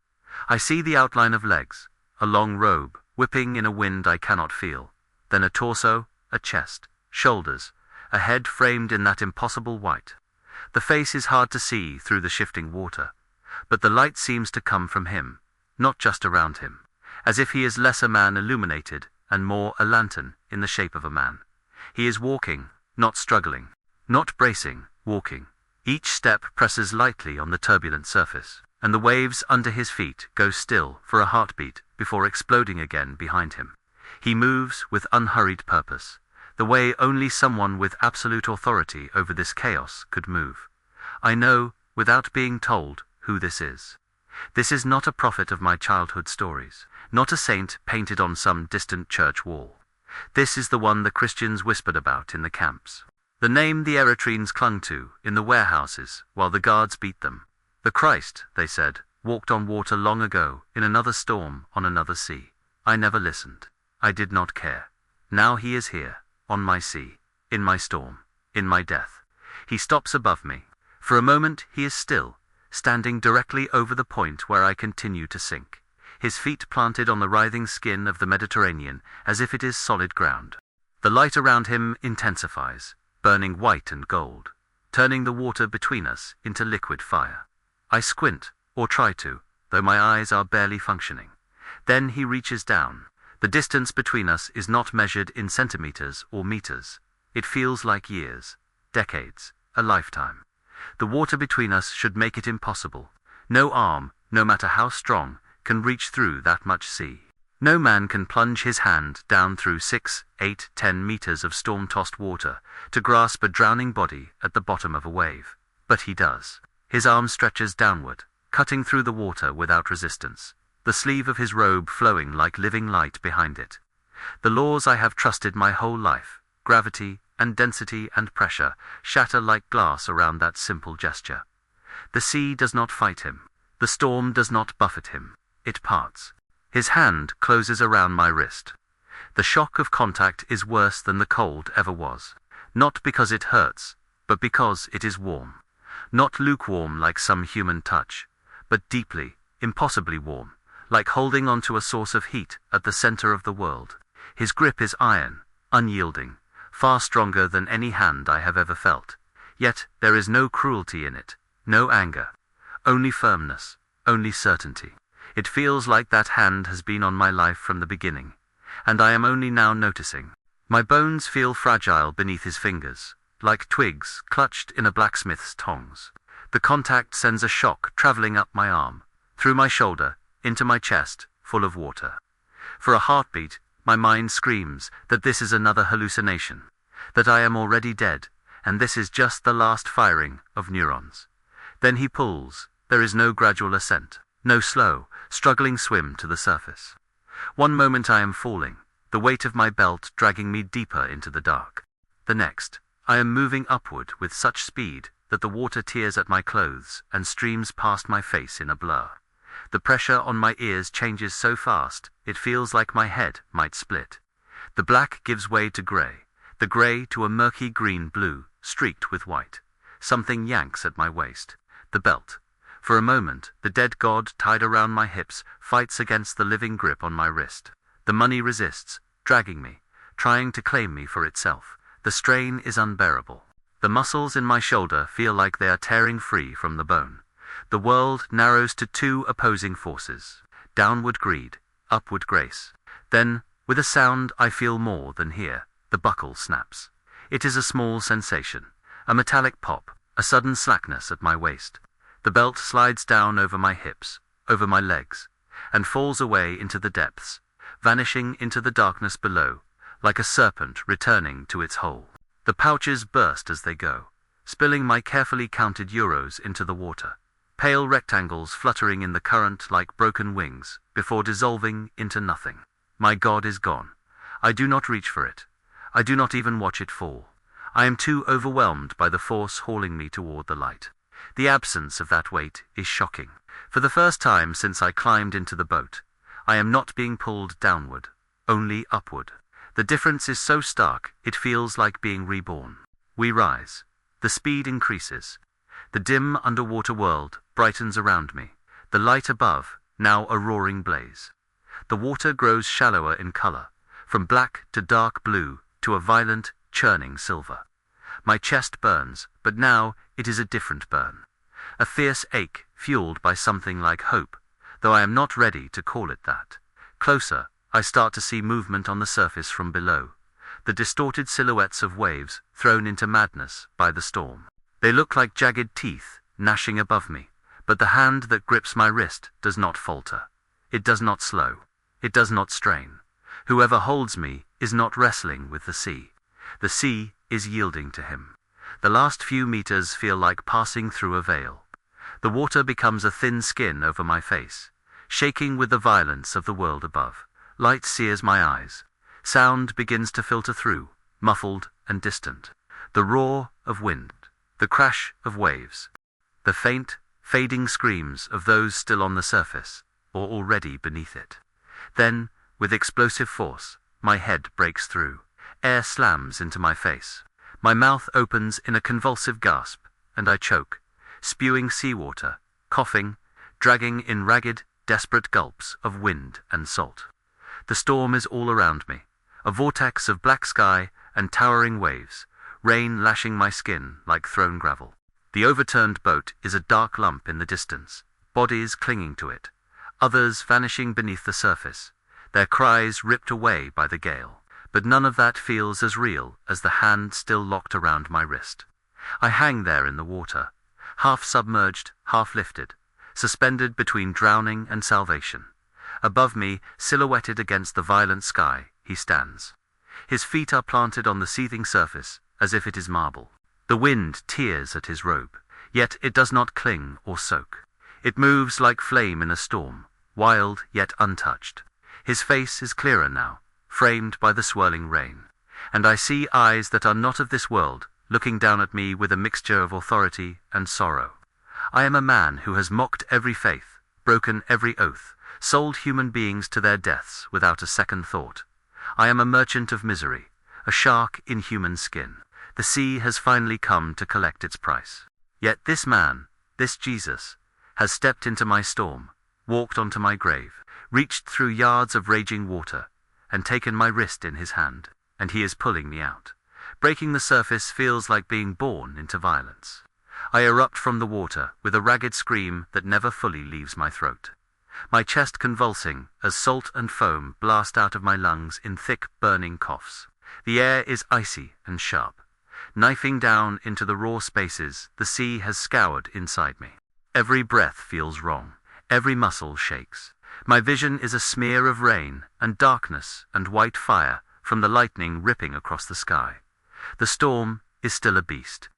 I see the outline of legs, a long robe, whipping in a wind I cannot feel, then a torso, a chest, shoulders, a head framed in that impossible white. The face is hard to see through the shifting water. but the light seems to come from him, not just around him, as if he is less a man illuminated and more a lantern in the shape of a man. He is walking, not struggling, not bracing, walking. Each step presses lightly on the turbulent surface, and the waves under his feet go still for a heartbeat before exploding again behind him. He moves with unhurried purpose, the way only someone with absolute authority over this chaos could move. I know, without being told, who this is. This is not a prophet of my childhood stories, not a saint painted on some distant church wall. This is the one the Christians whispered about in the camps. The name the Eritreans clung to in the warehouses while the guards beat them. The Christ, they said, walked on water long ago in another storm on another sea. I never listened. I did not care. Now he is here, on my sea, in my storm, in my death. He stops above me. For a moment he is still, standing directly over the point where I continue to sink, his feet planted on the writhing skin of the Mediterranean as if it is solid ground. The light around him intensifies, burning white and gold, turning the water between us into liquid fire. I squint, or try to, though my eyes are barely functioning. Then he reaches down. The distance between us is not measured in centimeters or meters. It feels like years, decades, a lifetime. The water between us should make it impossible. No arm, no matter how strong, can reach through that much sea. No man can plunge his hand down through 6, 8, 10 meters of storm-tossed water to grasp a drowning body at the bottom of a wave. But he does. His arm stretches downward, cutting through the water without resistance, the sleeve of his robe flowing like living light behind it. The laws I have trusted my whole life, gravity and density and pressure, shatter like glass around that simple gesture. The sea does not fight him. The storm does not buffet him. It parts. His hand closes around my wrist. The shock of contact is worse than the cold ever was. Not because it hurts, but because it is warm. Not lukewarm like some human touch, but deeply, impossibly warm, like holding onto a source of heat at the center of the world. His grip is iron, unyielding, far stronger than any hand I have ever felt. Yet there is no cruelty in it, no anger, only firmness, only certainty. It feels like that hand has been on my life from the beginning, and I am only now noticing. My bones feel fragile beneath his fingers, like twigs clutched in a blacksmith's tongs. The contact sends a shock traveling up my arm, through my shoulder, into my chest, full of water. For a heartbeat, my mind screams that this is another hallucination, that I am already dead, and this is just the last firing of neurons. Then he pulls. There is no gradual ascent, no slow, struggling swim to the surface. One moment I am falling, the weight of my belt dragging me deeper into the dark. The next, I am moving upward with such speed that the water tears at my clothes and streams past my face in a blur. The pressure on my ears changes so fast, it feels like my head might split. The black gives way to grey, the grey to a murky green-blue, streaked with white. Something yanks at my waist. The belt. For a moment, the dead god tied around my hips fights against the living grip on my wrist. The money resists, dragging me, trying to claim me for itself. The strain is unbearable. The muscles in my shoulder feel like they are tearing free from the bone. The world narrows to two opposing forces, downward greed, upward grace. Then, with a sound I feel more than hear, the buckle snaps. It is a small sensation, a metallic pop, a sudden slackness at my waist. The belt slides down over my hips, over my legs, and falls away into the depths, vanishing into the darkness below, like a serpent returning to its hole. The pouches burst as they go, spilling my carefully counted euros into the water. Pale rectangles fluttering in the current like broken wings, before dissolving into nothing. My God is gone. I do not reach for it. I do not even watch it fall. I am too overwhelmed by the force hauling me toward the light. The absence of that weight is shocking. For the first time since I climbed into the boat, I am not being pulled downward, only upward. The difference is so stark, it feels like being reborn. We rise. The speed increases. The dim underwater world brightens around me. The light above, now a roaring blaze. The water grows shallower in color, from black to dark blue to a violent, churning silver. My chest burns, but now it is a different burn. a fierce ache fueled by something like hope, though I am not ready to call it that. Closer, I start to see movement on the surface from below, the distorted silhouettes of waves thrown into madness by the storm. They look like jagged teeth gnashing above me, but the hand that grips my wrist does not falter. It does not slow. It does not strain. Whoever holds me is not wrestling with the sea. The sea is yielding to him. The last few meters feel like passing through a veil. The water becomes a thin skin over my face, shaking with the violence of the world above. Light sears my eyes. Sound begins to filter through, muffled and distant. The roar of wind, the crash of waves, the faint, fading screams of those still on the surface, or already beneath it. Then, with explosive force, my head breaks through. Air slams into my face. My mouth opens in a convulsive gasp, and I choke, spewing seawater, coughing, dragging in ragged, desperate gulps of wind and salt. The storm is all around me, a vortex of black sky and towering waves, rain lashing my skin like thrown gravel. The overturned boat is a dark lump in the distance, bodies clinging to it, others vanishing beneath the surface, their cries ripped away by the gale. But none of that feels as real as the hand still locked around my wrist. I hang there in the water, half submerged, half lifted, suspended between drowning and salvation. Above me, silhouetted against the violent sky, he stands. His feet are planted on the seething surface, as if it is marble. The wind tears at his robe, yet it does not cling or soak. It moves like flame in a storm, wild yet untouched. His face is clearer now, framed by the swirling rain, and I see eyes that are not of this world, looking down at me with a mixture of authority and sorrow. I am a man who has mocked every faith, broken every oath, sold human beings to their deaths without a second thought. I am a merchant of misery, a shark in human skin. The sea has finally come to collect its price. Yet this man, this Jesus, has stepped into my storm, walked onto my grave, reached through yards of raging water, and taken my wrist in his hand, and he is pulling me out. Breaking the surface feels like being born into violence. I erupt from the water with a ragged scream that never fully leaves my throat, my chest convulsing as salt and foam blast out of my lungs in thick, burning coughs. The air is icy and sharp. Knifing down into the raw spaces the sea has scoured inside me. Every breath feels wrong. Every muscle shakes. My vision is a smear of rain and darkness and white fire from the lightning ripping across the sky. The storm is still a beast.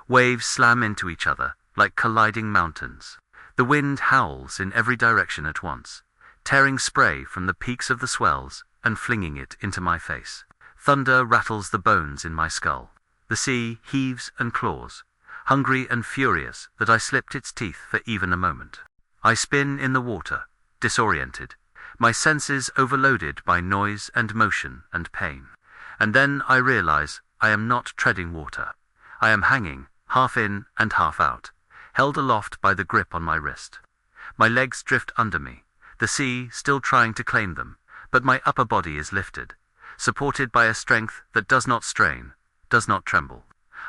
Waves slam into each other like colliding mountains. The wind howls in every direction at once, tearing spray from the peaks of the swells and flinging it into my face. Thunder rattles the bones in my skull. The sea heaves and claws, hungry and furious that I slipped its teeth for even a moment. I spin in the water, disoriented, my senses overloaded by noise and motion and pain. And then I realize I am not treading water. I am hanging, half in and half out, held aloft by the grip on my wrist. My legs drift under me, the sea still trying to claim them, but my upper body is lifted, supported by a strength that does not strain, does not tremble.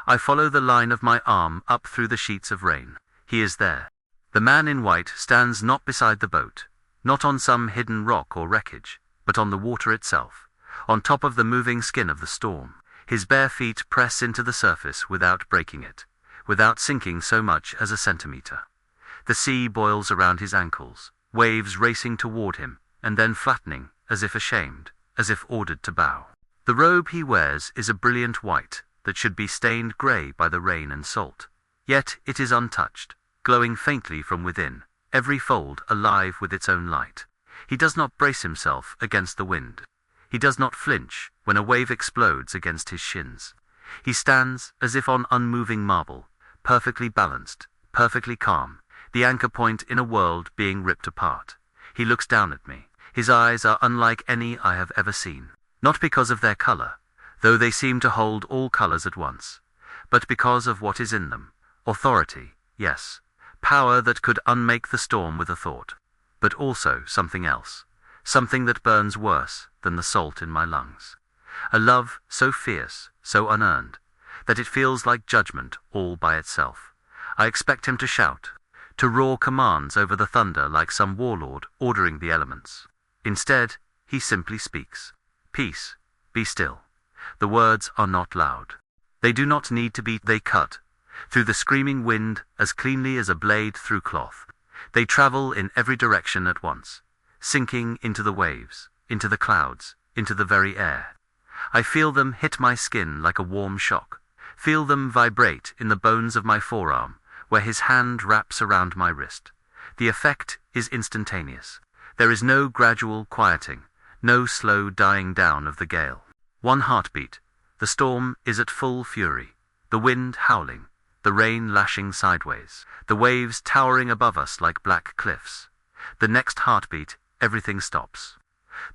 I follow the line of my arm up through the sheets of rain. He is there. The man in white stands not beside the boat, not on some hidden rock or wreckage, but on the water itself, on top of the moving skin of the storm. His bare feet press into the surface without breaking it, without sinking so much as a centimeter. The sea boils around his ankles, waves racing toward him, and then flattening, as if ashamed, as if ordered to bow. The robe he wears is a brilliant white that should be stained grey by the rain and salt. Yet it is untouched, glowing faintly from within, every fold alive with its own light. He does not brace himself against the wind. He does not flinch when a wave explodes against his shins. He stands as if on unmoving marble, perfectly balanced, perfectly calm, the anchor point in a world being ripped apart. He looks down at me. His eyes are unlike any I have ever seen, not because of their color, though they seem to hold all colors at once, but because of what is in them. Authority, yes, power that could unmake the storm with a thought, but also something else, something that burns worse than the salt in my lungs. A love so fierce, so unearned, that it feels like judgment all by itself. I expect him to shout, to roar commands over the thunder like some warlord ordering the elements. Instead, he simply speaks. Peace, be still. The words are not loud. They do not need to be, they cut through the screaming wind as cleanly as a blade through cloth. They travel in every direction at once, sinking into the waves, into the clouds, into the very air. I feel them hit my skin like a warm shock, feel them vibrate in the bones of my forearm, where his hand wraps around my wrist. The effect is instantaneous. There is no gradual quieting, no slow dying down of the gale. One heartbeat. The storm is at full fury, the wind howling, the rain lashing sideways, the waves towering above us like black cliffs. The next heartbeat, everything stops.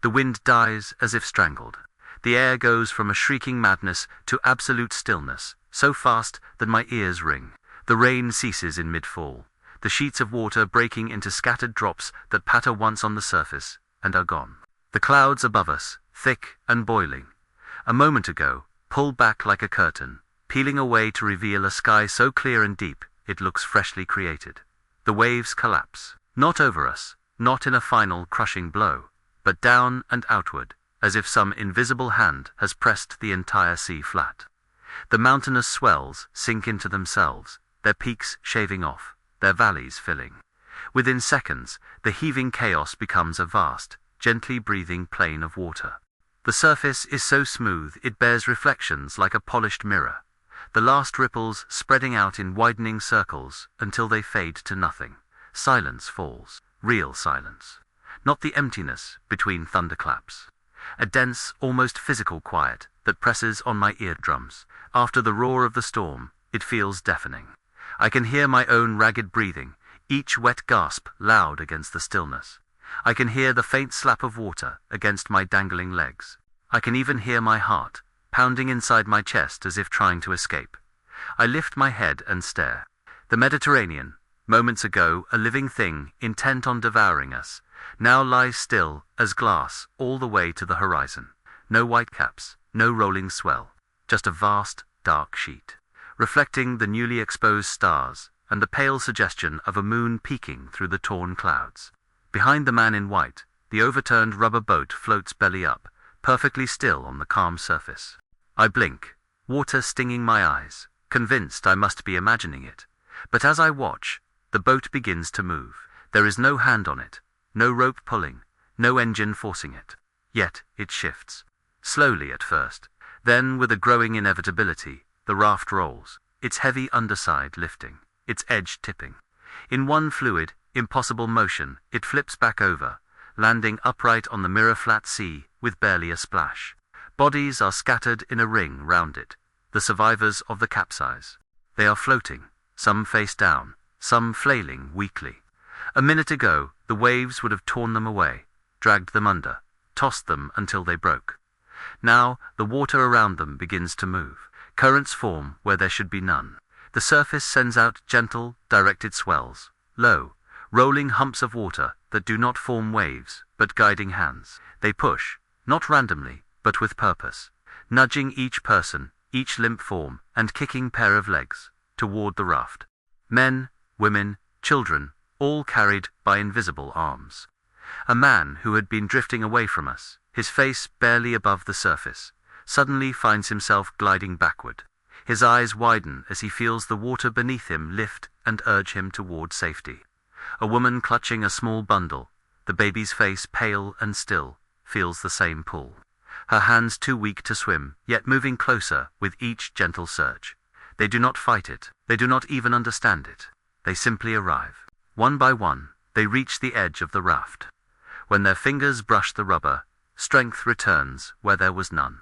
The wind dies as if strangled. The air goes from a shrieking madness to absolute stillness, so fast that my ears ring. The rain ceases in mid-fall, the sheets of water breaking into scattered drops that patter once on the surface and are gone. The clouds above us, thick and boiling, a moment ago, pull back like a curtain, peeling away to reveal a sky so clear and deep it looks freshly created. The waves collapse, not over us, not in a final crushing blow, but down and outward, as if some invisible hand has pressed the entire sea flat. The mountainous swells sink into themselves, their peaks shaving off, their valleys filling. Within seconds, the heaving chaos becomes a vast, gently breathing plain of water. The surface is so smooth it bears reflections like a polished mirror, the last ripples spreading out in widening circles until they fade to nothing. Silence falls, real silence. Not the emptiness between thunderclaps. A dense, almost physical quiet that presses on my eardrums. After the roar of the storm, it feels deafening. I can hear my own ragged breathing, each wet gasp loud against the stillness. I can hear the faint slap of water against my dangling legs. I can even hear my heart, pounding inside my chest as if trying to escape. I lift my head and stare. The Mediterranean, moments ago a living thing intent on devouring us, now lies still as glass all the way to the horizon. No whitecaps, no rolling swell, just a vast, dark sheet, reflecting the newly exposed stars and the pale suggestion of a moon peeking through the torn clouds. Behind the man in white, the overturned rubber boat floats belly up, perfectly still on the calm surface. I blink, water stinging my eyes, convinced I must be imagining it. But as I watch, the boat begins to move. There is no hand on it, no rope pulling, no engine forcing it. Yet it shifts. Slowly at first, then with a growing inevitability, the raft rolls, its heavy underside lifting, its edge tipping. In one fluid, impossible motion, it flips back over, landing upright on the mirror-flat sea with barely a splash. Bodies are scattered in a ring round it, the survivors of the capsize. They are floating, some face down, some flailing weakly. A minute ago, the waves would have torn them away, dragged them under, tossed them until they broke. Now, the water around them begins to move. Currents form where there should be none. The surface sends out gentle, directed swells, low, rolling humps of water that do not form waves, but guiding hands. They push, not randomly, but with purpose, nudging each person, each limp form, and kicking pair of legs, toward the raft. Men, women, children, all carried by invisible arms. A man who had been drifting away from us, his face barely above the surface, suddenly finds himself gliding backward. His eyes widen as he feels the water beneath him lift and urge him toward safety. A woman clutching a small bundle, the baby's face pale and still, feels the same pull. Her hands too weak to swim, yet moving closer with each gentle surge. They do not fight it, they do not even understand it. They simply arrive. One by one, they reach the edge of the raft. When their fingers brush the rubber, strength returns where there was none.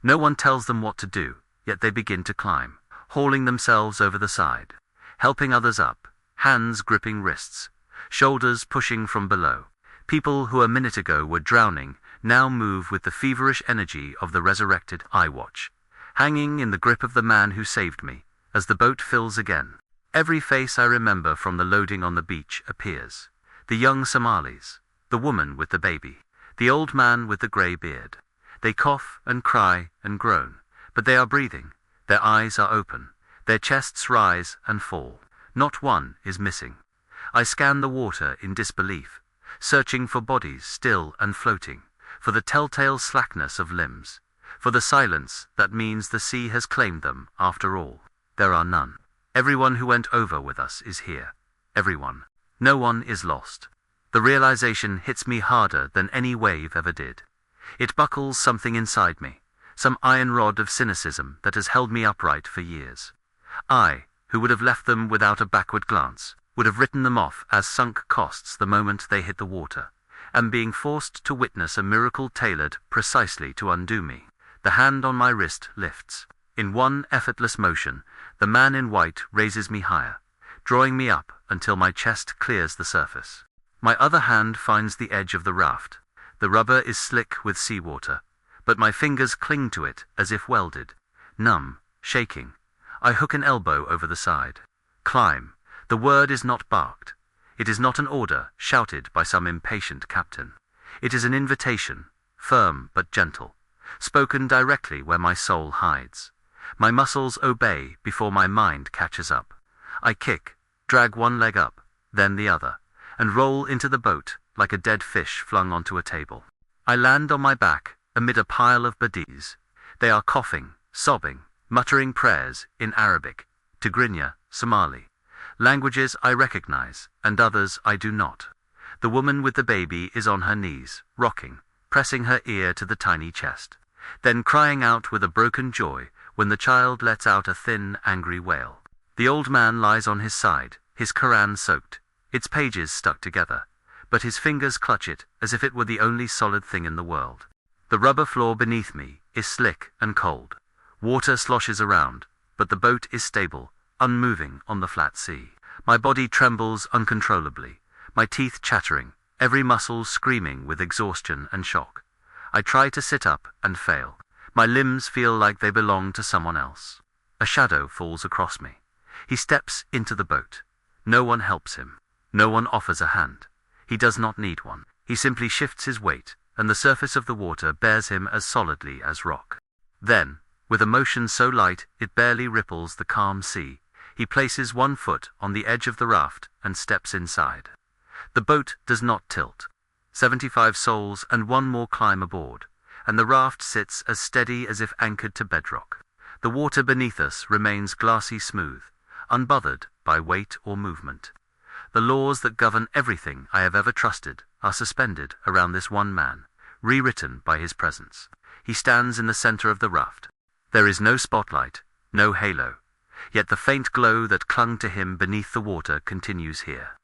No one tells them what to do, yet they begin to climb, hauling themselves over the side, helping others up, hands gripping wrists, shoulders pushing from below. People who a minute ago were drowning now move with the feverish energy of the resurrected. I watch, hanging in the grip of the man who saved me, as the boat fills again. Every face I remember from the loading on the beach appears. The young Somalis, the woman with the baby, the old man with the grey beard. They cough and cry and groan, but they are breathing. Their eyes are open. Their chests rise and fall. Not one is missing. I scan the water in disbelief, searching for bodies still and floating, for the telltale slackness of limbs, for the silence that means the sea has claimed them after all. There are none. Everyone who went over with us is here. Everyone. No one is lost. The realization hits me harder than any wave ever did. It buckles something inside me, some iron rod of cynicism that has held me upright for years. I, who would have left them without a backward glance, would have written them off as sunk costs the moment they hit the water, am being forced to witness a miracle tailored precisely to undo me. The hand on my wrist lifts. In one effortless motion, the man in white raises me higher, drawing me up until my chest clears the surface. My other hand finds the edge of the raft. The rubber is slick with seawater, but my fingers cling to it as if welded. Numb, shaking, I hook an elbow over the side. Climb. The word is not barked. It is not an order shouted by some impatient captain. It is an invitation, firm but gentle, spoken directly where my soul hides. My muscles obey before my mind catches up. I kick, drag one leg up, then the other, and roll into the boat like a dead fish flung onto a table. I land on my back amid a pile of badis. They are coughing, sobbing, muttering prayers in Arabic, Tigrinya, Somali, languages I recognize, and others I do not. The woman with the baby is on her knees, rocking, pressing her ear to the tiny chest, then crying out with a broken joy when the child lets out a thin, angry wail. The old man lies on his side, his Quran soaked, its pages stuck together, but his fingers clutch it as if it were the only solid thing in the world. The rubber floor beneath me is slick and cold. Water sloshes around, but the boat is stable, unmoving on the flat sea. My body trembles uncontrollably, my teeth chattering, every muscle screaming with exhaustion and shock. I try to sit up and fail. My limbs feel like they belong to someone else. A shadow falls across me. He steps into the boat. No one helps him. No one offers a hand. He does not need one. He simply shifts his weight, and the surface of the water bears him as solidly as rock. Then, with a motion so light it barely ripples the calm sea, he places one foot on the edge of the raft and steps inside. The boat does not tilt. 75 souls and one more climb aboard, and the raft sits as steady as if anchored to bedrock. The water beneath us remains glassy smooth, unbothered by weight or movement. The laws that govern everything I have ever trusted are suspended around this one man, rewritten by his presence. He stands in the center of the raft. There is no spotlight, no halo, yet the faint glow that clung to him beneath the water continues here.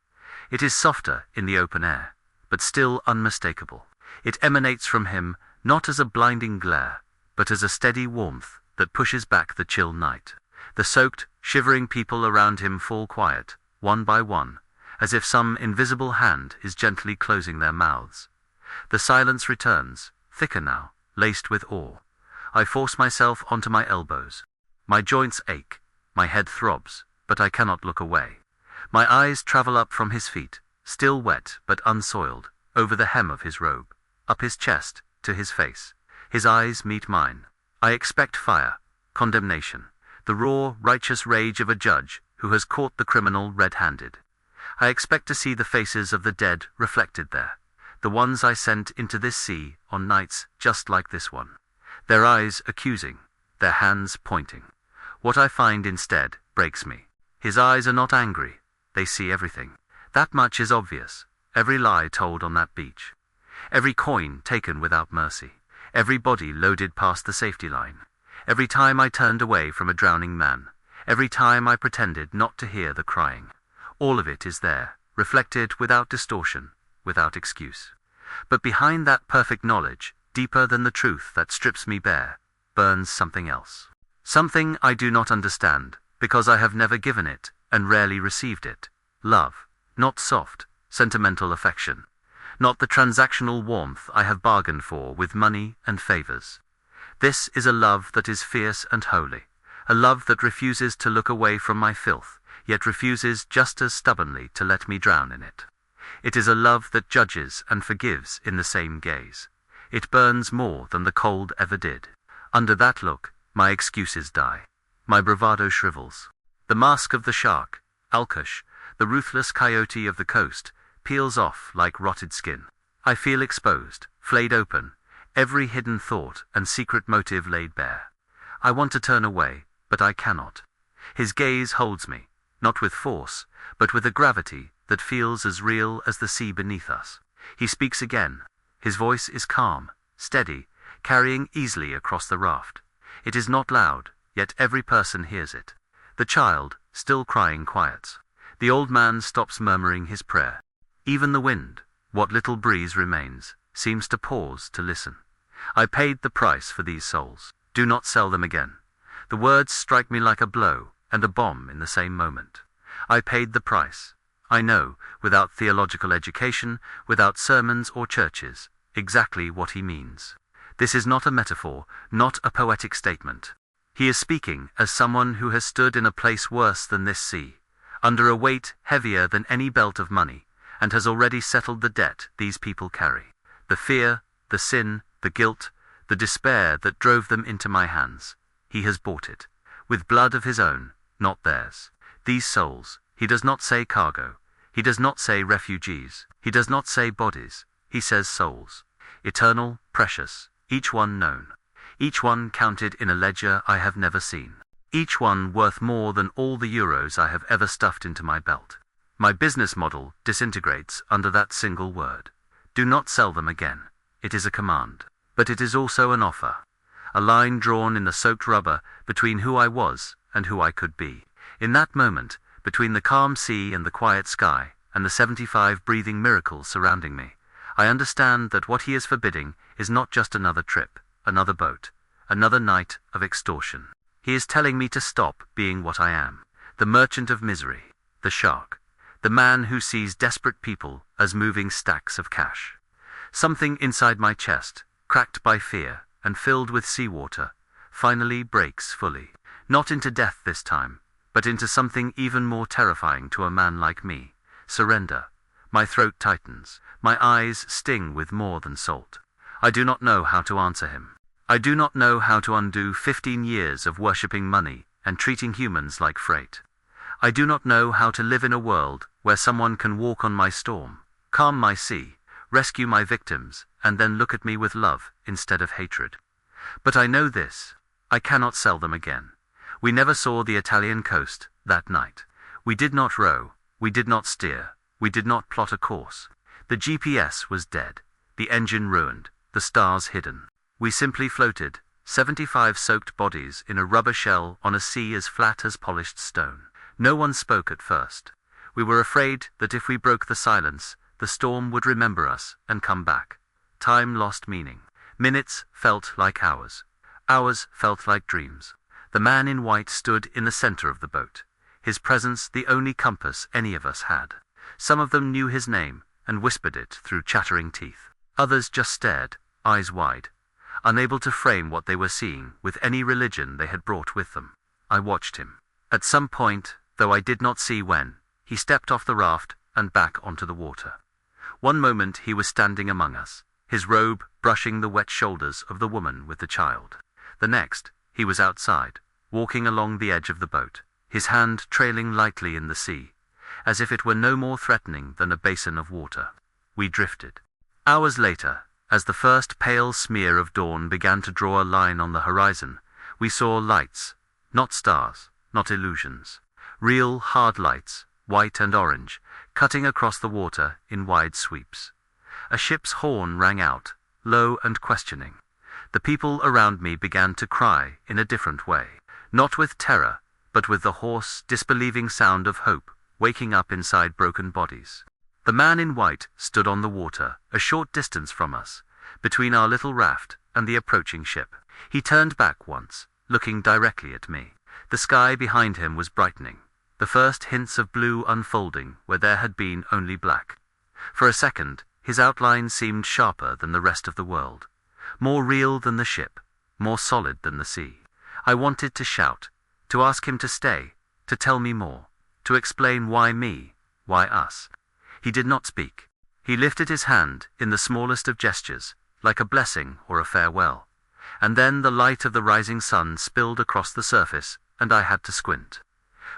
It is softer in the open air, but still unmistakable. It emanates from him not as a blinding glare, but as a steady warmth that pushes back the chill night. The soaked, shivering people around him fall quiet, one by one, as if some invisible hand is gently closing their mouths. The silence returns, thicker now, laced with awe. I force myself onto my elbows. My joints ache, my head throbs, but I cannot look away. My eyes travel up from his feet, still wet but unsoiled, over the hem of his robe, up his chest, to his face. His eyes meet mine. I expect fire, condemnation, the raw, righteous rage of a judge who has caught the criminal red-handed. I expect to see the faces of the dead reflected there, the ones I sent into this sea on nights just like this one. Their eyes accusing, their hands pointing. What I find instead breaks me. His eyes are not angry, they see everything. That much is obvious, every lie told on that beach. Every coin taken without mercy. Every body loaded past the safety line. Every time I turned away from a drowning man. Every time I pretended not to hear the crying. All of it is there, reflected without distortion, without excuse. But behind that perfect knowledge, deeper than the truth that strips me bare, burns something else. Something I do not understand, because I have never given it, and rarely received it. Love, not soft, sentimental affection. Not the transactional warmth I have bargained for with money and favors. This is a love that is fierce and holy, a love that refuses to look away from my filth, yet refuses just as stubbornly to let me drown in it. It is a love that judges and forgives in the same gaze. It burns more than the cold ever did. Under that look, my excuses die. My bravado shrivels. The mask of the shark, Alkush, The ruthless coyote of the coast peels off like rotted skin. I feel exposed, flayed open, every hidden thought and secret motive laid bare. I want to turn away, but I cannot. His gaze holds me, not with force, but with a gravity that feels as real as the sea beneath us. He speaks again. His voice is calm, steady, carrying easily across the raft. It is not loud, yet every person hears it. The child, still crying, quiets. The old man stops murmuring his prayer. Even the wind, what little breeze remains, seems to pause to listen. I paid the price for these souls. Do not sell them again. The words strike me like a blow and a bomb in the same moment. I paid the price. I know, without theological education, without sermons or churches, exactly what he means. This is not a metaphor, not a poetic statement. He is speaking as someone who has stood in a place worse than this sea, under a weight heavier than any belt of money, and has already settled the debt these people carry. The fear, the sin, the guilt, the despair that drove them into my hands. He has bought it, with blood of his own, not theirs. These souls, he does not say cargo, he does not say refugees, he does not say bodies, he says souls. Eternal, precious, each one known. Each one counted in a ledger I have never seen. Each one worth more than all the euros I have ever stuffed into my belt. My business model disintegrates under that single word. Do not sell them again. It is a command. But it is also an offer. A line drawn in the soaked rubber between who I was and who I could be. In that moment, between the calm sea and the quiet sky, and the 75 breathing miracles surrounding me, I understand that what he is forbidding is not just another trip, another boat, another night of extortion. He is telling me to stop being what I am, the merchant of misery, the shark, the man who sees desperate people as moving stacks of cash. Something inside my chest, cracked by fear and filled with seawater, finally breaks fully, not into death this time, but into something even more terrifying to a man like me, surrender. My throat tightens, my eyes sting with more than salt. I do not know how to answer him. I do not know how to undo 15 years of worshipping money and treating humans like freight. I do not know how to live in a world where someone can walk on my storm, calm my sea, rescue my victims, and then look at me with love instead of hatred. But I know this: I cannot sell them again. We never saw the Italian coast that night. We did not row, we did not steer, we did not plot a course. The GPS was dead, the engine ruined, the stars hidden. We simply floated, 75 soaked bodies in a rubber shell on a sea as flat as polished stone. No one spoke at first. We were afraid that if we broke the silence, the storm would remember us and come back. Time lost meaning. Minutes felt like hours. Hours felt like dreams. The man in white stood in the center of the boat, his presence the only compass any of us had. Some of them knew his name and whispered it through chattering teeth. Others just stared, eyes wide, unable to frame what they were seeing with any religion they had brought with them. I watched him. At some point, though I did not see when, he stepped off the raft and back onto the water. One moment he was standing among us, his robe brushing the wet shoulders of the woman with the child. The next, he was outside, walking along the edge of the boat, his hand trailing lightly in the sea, as if it were no more threatening than a basin of water. We drifted. Hours later, as the first pale smear of dawn began to draw a line on the horizon, we saw lights, not stars, not illusions. Real, hard lights, white and orange, cutting across the water in wide sweeps. A ship's horn rang out, low and questioning. The people around me began to cry in a different way, not with terror, but with the hoarse, disbelieving sound of hope waking up inside broken bodies. The man in white stood on the water, a short distance from us, between our little raft and the approaching ship. He turned back once, looking directly at me. The sky behind him was brightening, the first hints of blue unfolding where there had been only black. For a second, his outline seemed sharper than the rest of the world, more real than the ship, more solid than the sea. I wanted to shout, to ask him to stay, to tell me more, to explain why me, why us. He did not speak. He lifted his hand in the smallest of gestures, like a blessing or a farewell. And then the light of the rising sun spilled across the surface, and I had to squint.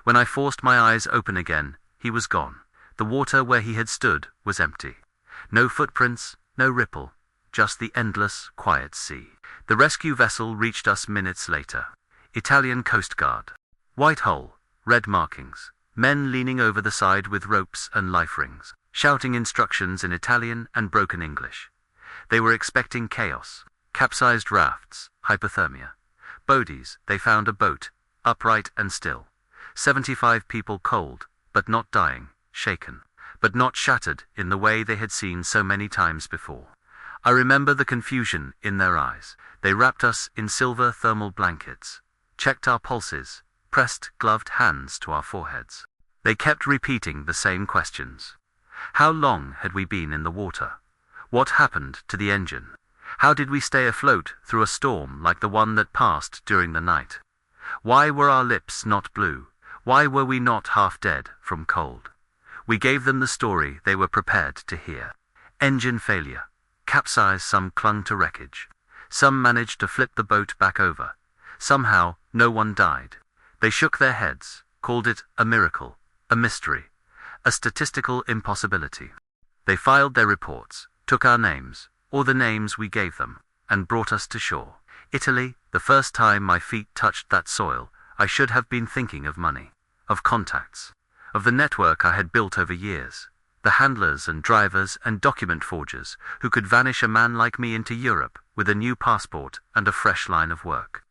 When I forced my eyes open again, he was gone. The water where he had stood was empty. No footprints, no ripple, just the endless, quiet sea. The rescue vessel reached us minutes later. Italian Coast Guard. White hull, red markings, men leaning over the side with ropes and life rings, shouting instructions in Italian and broken English. They were expecting chaos, capsized rafts, hypothermia. Bodies, they found a boat, upright and still. 75 people cold, but not dying, shaken, but not shattered in the way they had seen so many times before. I remember the confusion in their eyes. They wrapped us in silver thermal blankets, checked our pulses, pressed gloved hands to our foreheads. They kept repeating the same questions. How long had we been in the water? What happened to the engine? How did we stay afloat through a storm like the one that passed during the night? Why were our lips not blue? Why were we not half dead from cold? We gave them the story they were prepared to hear. Engine failure. Capsize, some clung to wreckage. Some managed to flip the boat back over. Somehow, no one died. They shook their heads, called it a miracle, a mystery, a statistical impossibility. They filed their reports, took our names, or the names we gave them, and brought us to shore. Italy, the first time my feet touched that soil, I should have been thinking of money, of contacts, of the network I had built over years, the handlers and drivers and document forgers who could vanish a man like me into Europe with a new passport and a fresh line of work.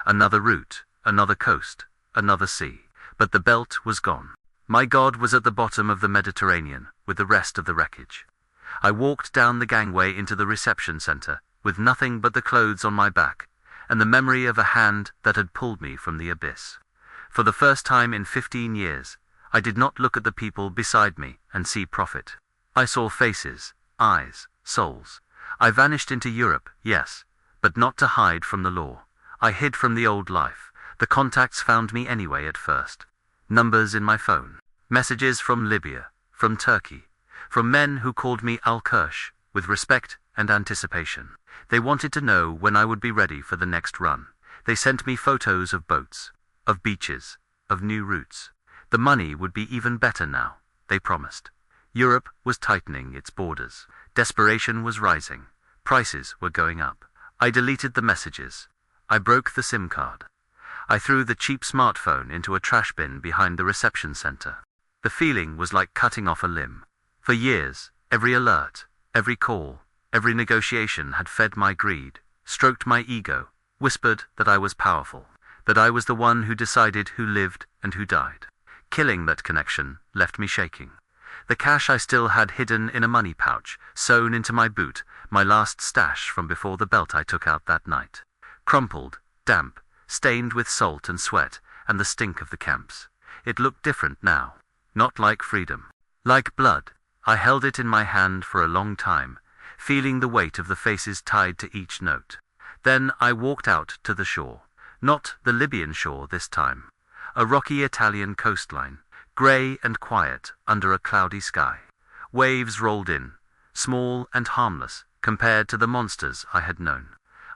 Another route, another coast, another sea, but the belt was gone. My God was at the bottom of the Mediterranean with the rest of the wreckage. I walked down the gangway into the reception center with nothing but the clothes on my back and the memory of a hand that had pulled me from the abyss. For the first time in 15 years, I did not look at the people beside me and see profit. I saw faces, eyes, souls. I vanished into Europe, yes, but not to hide from the law. I hid from the old life. The contacts found me anyway at first. Numbers in my phone. Messages from Libya, from Turkey, from men who called me Al-Kirsch, with respect and anticipation. They wanted to know when I would be ready for the next run. They sent me photos of boats, of beaches, of new routes. The money would be even better now, they promised. Europe was tightening its borders. Desperation was rising. Prices were going up. I deleted the messages. I broke the SIM card. I threw the cheap smartphone into a trash bin behind the reception center. The feeling was like cutting off a limb. For years, every alert, every call, every negotiation had fed my greed, stroked my ego, whispered that I was powerful, that I was the one who decided who lived and who died. Killing that connection left me shaking. The cash I still had hidden in a money pouch, sewn into my boot, my last stash from before the belt I took out that night. Crumpled, damp, stained with salt and sweat and the stink of the camps. It looked different now. Not like freedom. Like blood. I held it in my hand for a long time, feeling the weight of the faces tied to each note. Then I walked out to the shore. Not the Libyan shore this time. A rocky Italian coastline, grey and quiet under a cloudy sky. Waves rolled in, small and harmless compared to the monsters I had known.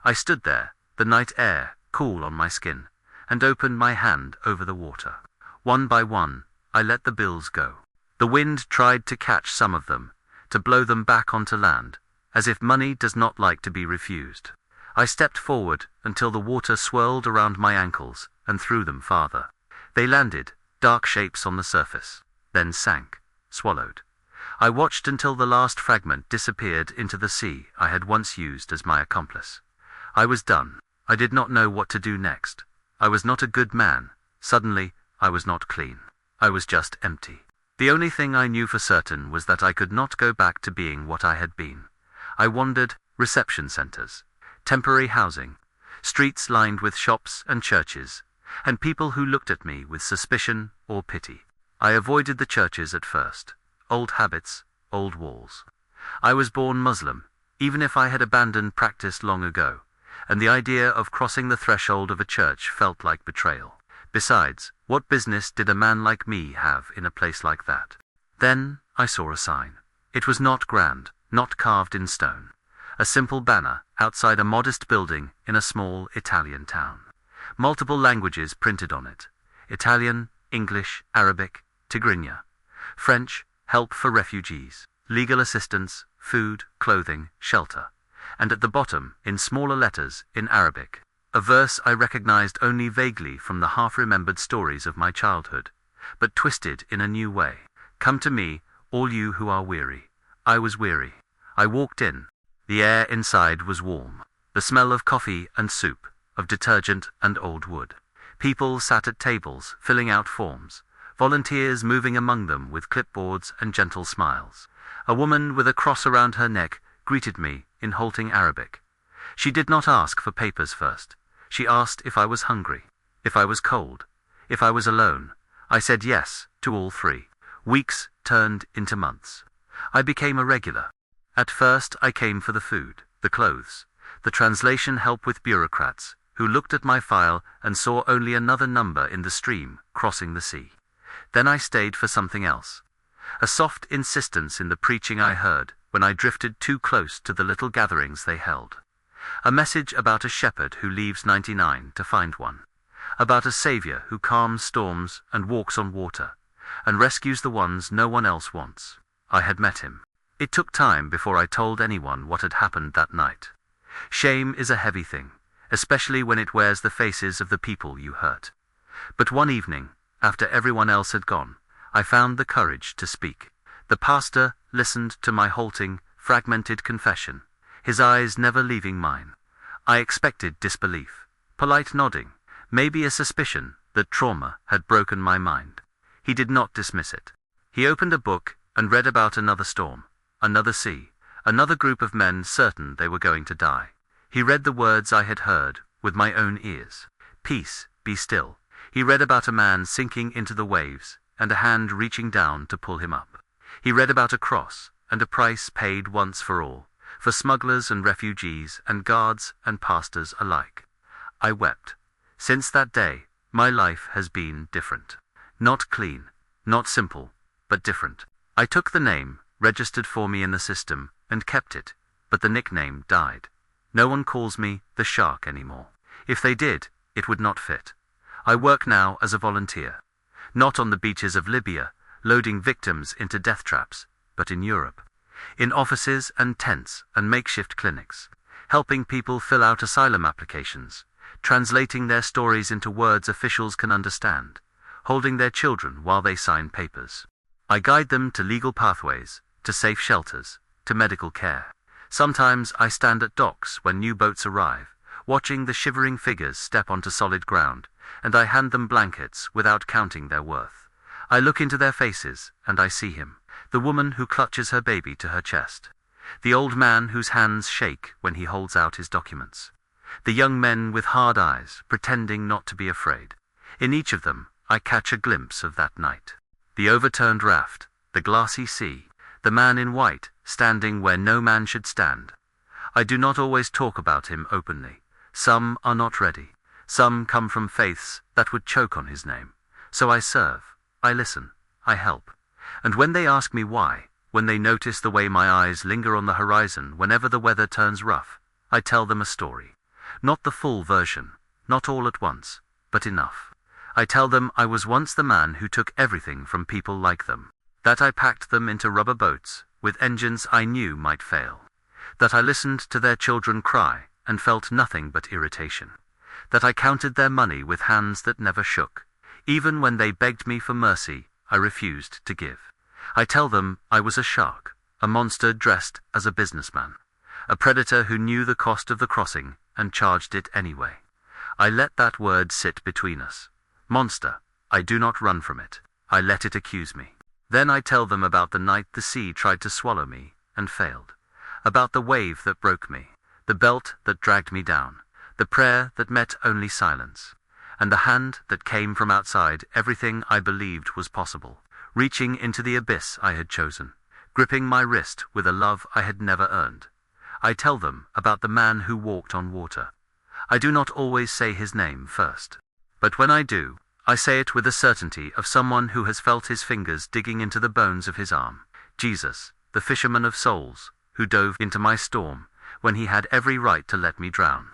I stood there, the night air cool on my skin, and opened my hand over the water. One by one, I let the bills go. The wind tried to catch some of them, to blow them back onto land, as if money does not like to be refused. I stepped forward until the water swirled around my ankles and threw them farther. They landed, dark shapes on the surface, then sank, swallowed. I watched until the last fragment disappeared into the sea I had once used as my accomplice. I was done. I did not know what to do next. I was not a good man. Suddenly, I was not clean. I was just empty. The only thing I knew for certain was that I could not go back to being what I had been. I wandered reception centers, temporary housing, streets lined with shops and churches, and people who looked at me with suspicion or pity. I avoided the churches at first. Old habits, old walls. I was born Muslim, even if I had abandoned practice long ago, and the idea of crossing the threshold of a church felt like betrayal. Besides, what business did a man like me have in a place like that? Then I saw a sign. It was not grand, not carved in stone. A simple banner outside a modest building in a small Italian town. Multiple languages printed on it. Italian, English, Arabic, Tigrinya. French, help for refugees, legal assistance, food, clothing, shelter. And at the bottom, in smaller letters, in Arabic, a verse I recognized only vaguely from the half-remembered stories of my childhood, but twisted in a new way. Come to me, all you who are weary. I was weary. I walked in. The air inside was warm. The smell of coffee and soup, of detergent and old wood. People sat at tables, filling out forms. Volunteers moving among them with clipboards and gentle smiles. A woman with a cross around her neck greeted me in halting Arabic. She did not ask for papers first. She asked if I was hungry, if I was cold, if I was alone. I said yes to all three. Weeks turned into months. I became a regular. At first I came for the food, the clothes, the translation help with bureaucrats, who looked at my file and saw only another number in the stream crossing the sea. Then I stayed for something else. A soft insistence in the preaching I heard when I drifted too close to the little gatherings they held. A message about a shepherd who leaves 99 to find one. About a savior who calms storms and walks on water, and rescues the ones no one else wants. I had met him. It took time before I told anyone what had happened that night. Shame is a heavy thing, especially when it wears the faces of the people you hurt. But one evening, after everyone else had gone, I found the courage to speak. The pastor listened to my halting, fragmented confession, his eyes never leaving mine. I expected disbelief, polite nodding, maybe a suspicion that trauma had broken my mind. He did not dismiss it. He opened a book and read about another storm, another sea, another group of men certain they were going to die. He read the words I had heard with my own ears. Peace, be still. He read about a man sinking into the waves and a hand reaching down to pull him up. He read about a cross and a price paid once for all, for smugglers and refugees and guards and pastors alike. I wept. Since that day, my life has been different. Not clean, not simple, but different. I took the name, registered for me in the system, and kept it, but the nickname died. No one calls me the Shark anymore. If they did, it would not fit. I work now as a volunteer. Not on the beaches of Libya, loading victims into death traps, but in Europe. In offices and tents and makeshift clinics, helping people fill out asylum applications, translating their stories into words officials can understand, holding their children while they sign papers. I guide them to legal pathways, to safe shelters, to medical care. Sometimes I stand at docks when new boats arrive, watching the shivering figures step onto solid ground, and I hand them blankets without counting their worth. I look into their faces, and I see him, the woman who clutches her baby to her chest, the old man whose hands shake when he holds out his documents, the young men with hard eyes, pretending not to be afraid. In each of them, I catch a glimpse of that night. The overturned raft, the glassy sea, the man in white, standing where no man should stand. I do not always talk about him openly. Some are not ready. Some come from faiths that would choke on his name. So I serve, I listen, I help. And when they ask me why, when they notice the way my eyes linger on the horizon whenever the weather turns rough, I tell them a story. Not the full version, not all at once, but enough. I tell them I was once the man who took everything from people like them. That I packed them into rubber boats, with engines I knew might fail. That I listened to their children cry, and felt nothing but irritation. That I counted their money with hands that never shook. Even when they begged me for mercy, I refused to give. I tell them I was a shark, a monster dressed as a businessman. A predator who knew the cost of the crossing, and charged it anyway. I let that word sit between us. Monster, I do not run from it. I let it accuse me. Then I tell them about the night the sea tried to swallow me, and failed. About the wave that broke me, the belt that dragged me down, the prayer that met only silence, and the hand that came from outside everything I believed was possible, reaching into the abyss I had chosen, gripping my wrist with a love I had never earned. I tell them about the man who walked on water. I do not always say his name first. But when I do, I say it with the certainty of someone who has felt his fingers digging into the bones of his arm. Jesus, the fisherman of souls, who dove into my storm, when he had every right to let me drown.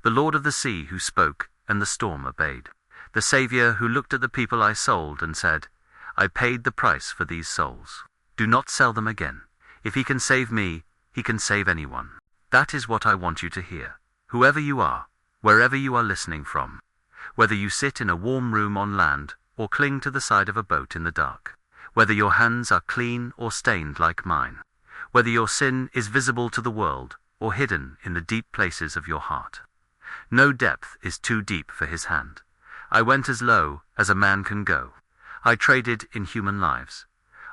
The Lord of the sea who spoke, and the storm obeyed. The Savior who looked at the people I sold and said, I paid the price for these souls. Do not sell them again. If he can save me, he can save anyone. That is what I want you to hear. Whoever you are, wherever you are listening from, whether you sit in a warm room on land or cling to the side of a boat in the dark, whether your hands are clean or stained like mine, whether your sin is visible to the world or hidden in the deep places of your heart. No depth is too deep for his hand. I went as low as a man can go. I traded in human lives.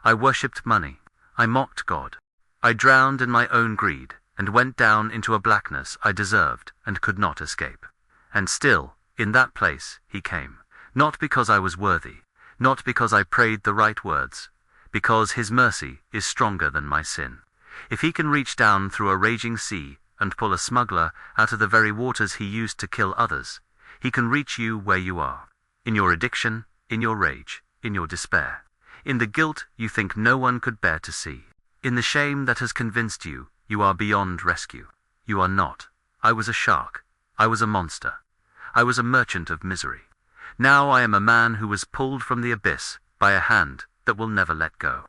I worshipped money. I mocked God. I drowned in my own greed and went down into a blackness I deserved and could not escape. And still, in that place, he came. Not because I was worthy, not because I prayed the right words, because his mercy is stronger than my sin. If he can reach down through a raging sea and pull a smuggler out of the very waters he used to kill others, he can reach you where you are, in your addiction, in your rage, in your despair, in the guilt you think no one could bear to see, in the shame that has convinced you you are beyond rescue. You are not. I was a shark. I was a monster. I was a merchant of misery. Now I am a man who was pulled from the abyss by a hand that will never let go.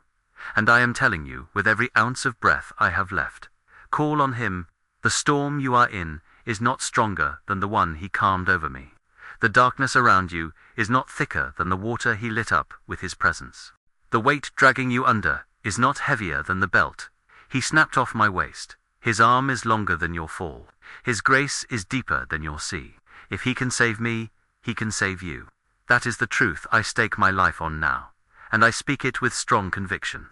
And I am telling you, with every ounce of breath I have left, call on him. The storm you are in is not stronger than the one he calmed over me. The darkness around you is not thicker than the water he lit up with his presence. The weight dragging you under is not heavier than the belt he snapped off my waist. His arm is longer than your fall. His grace is deeper than your sea. If he can save me, he can save you. That is the truth I stake my life on now, and I speak it with strong conviction.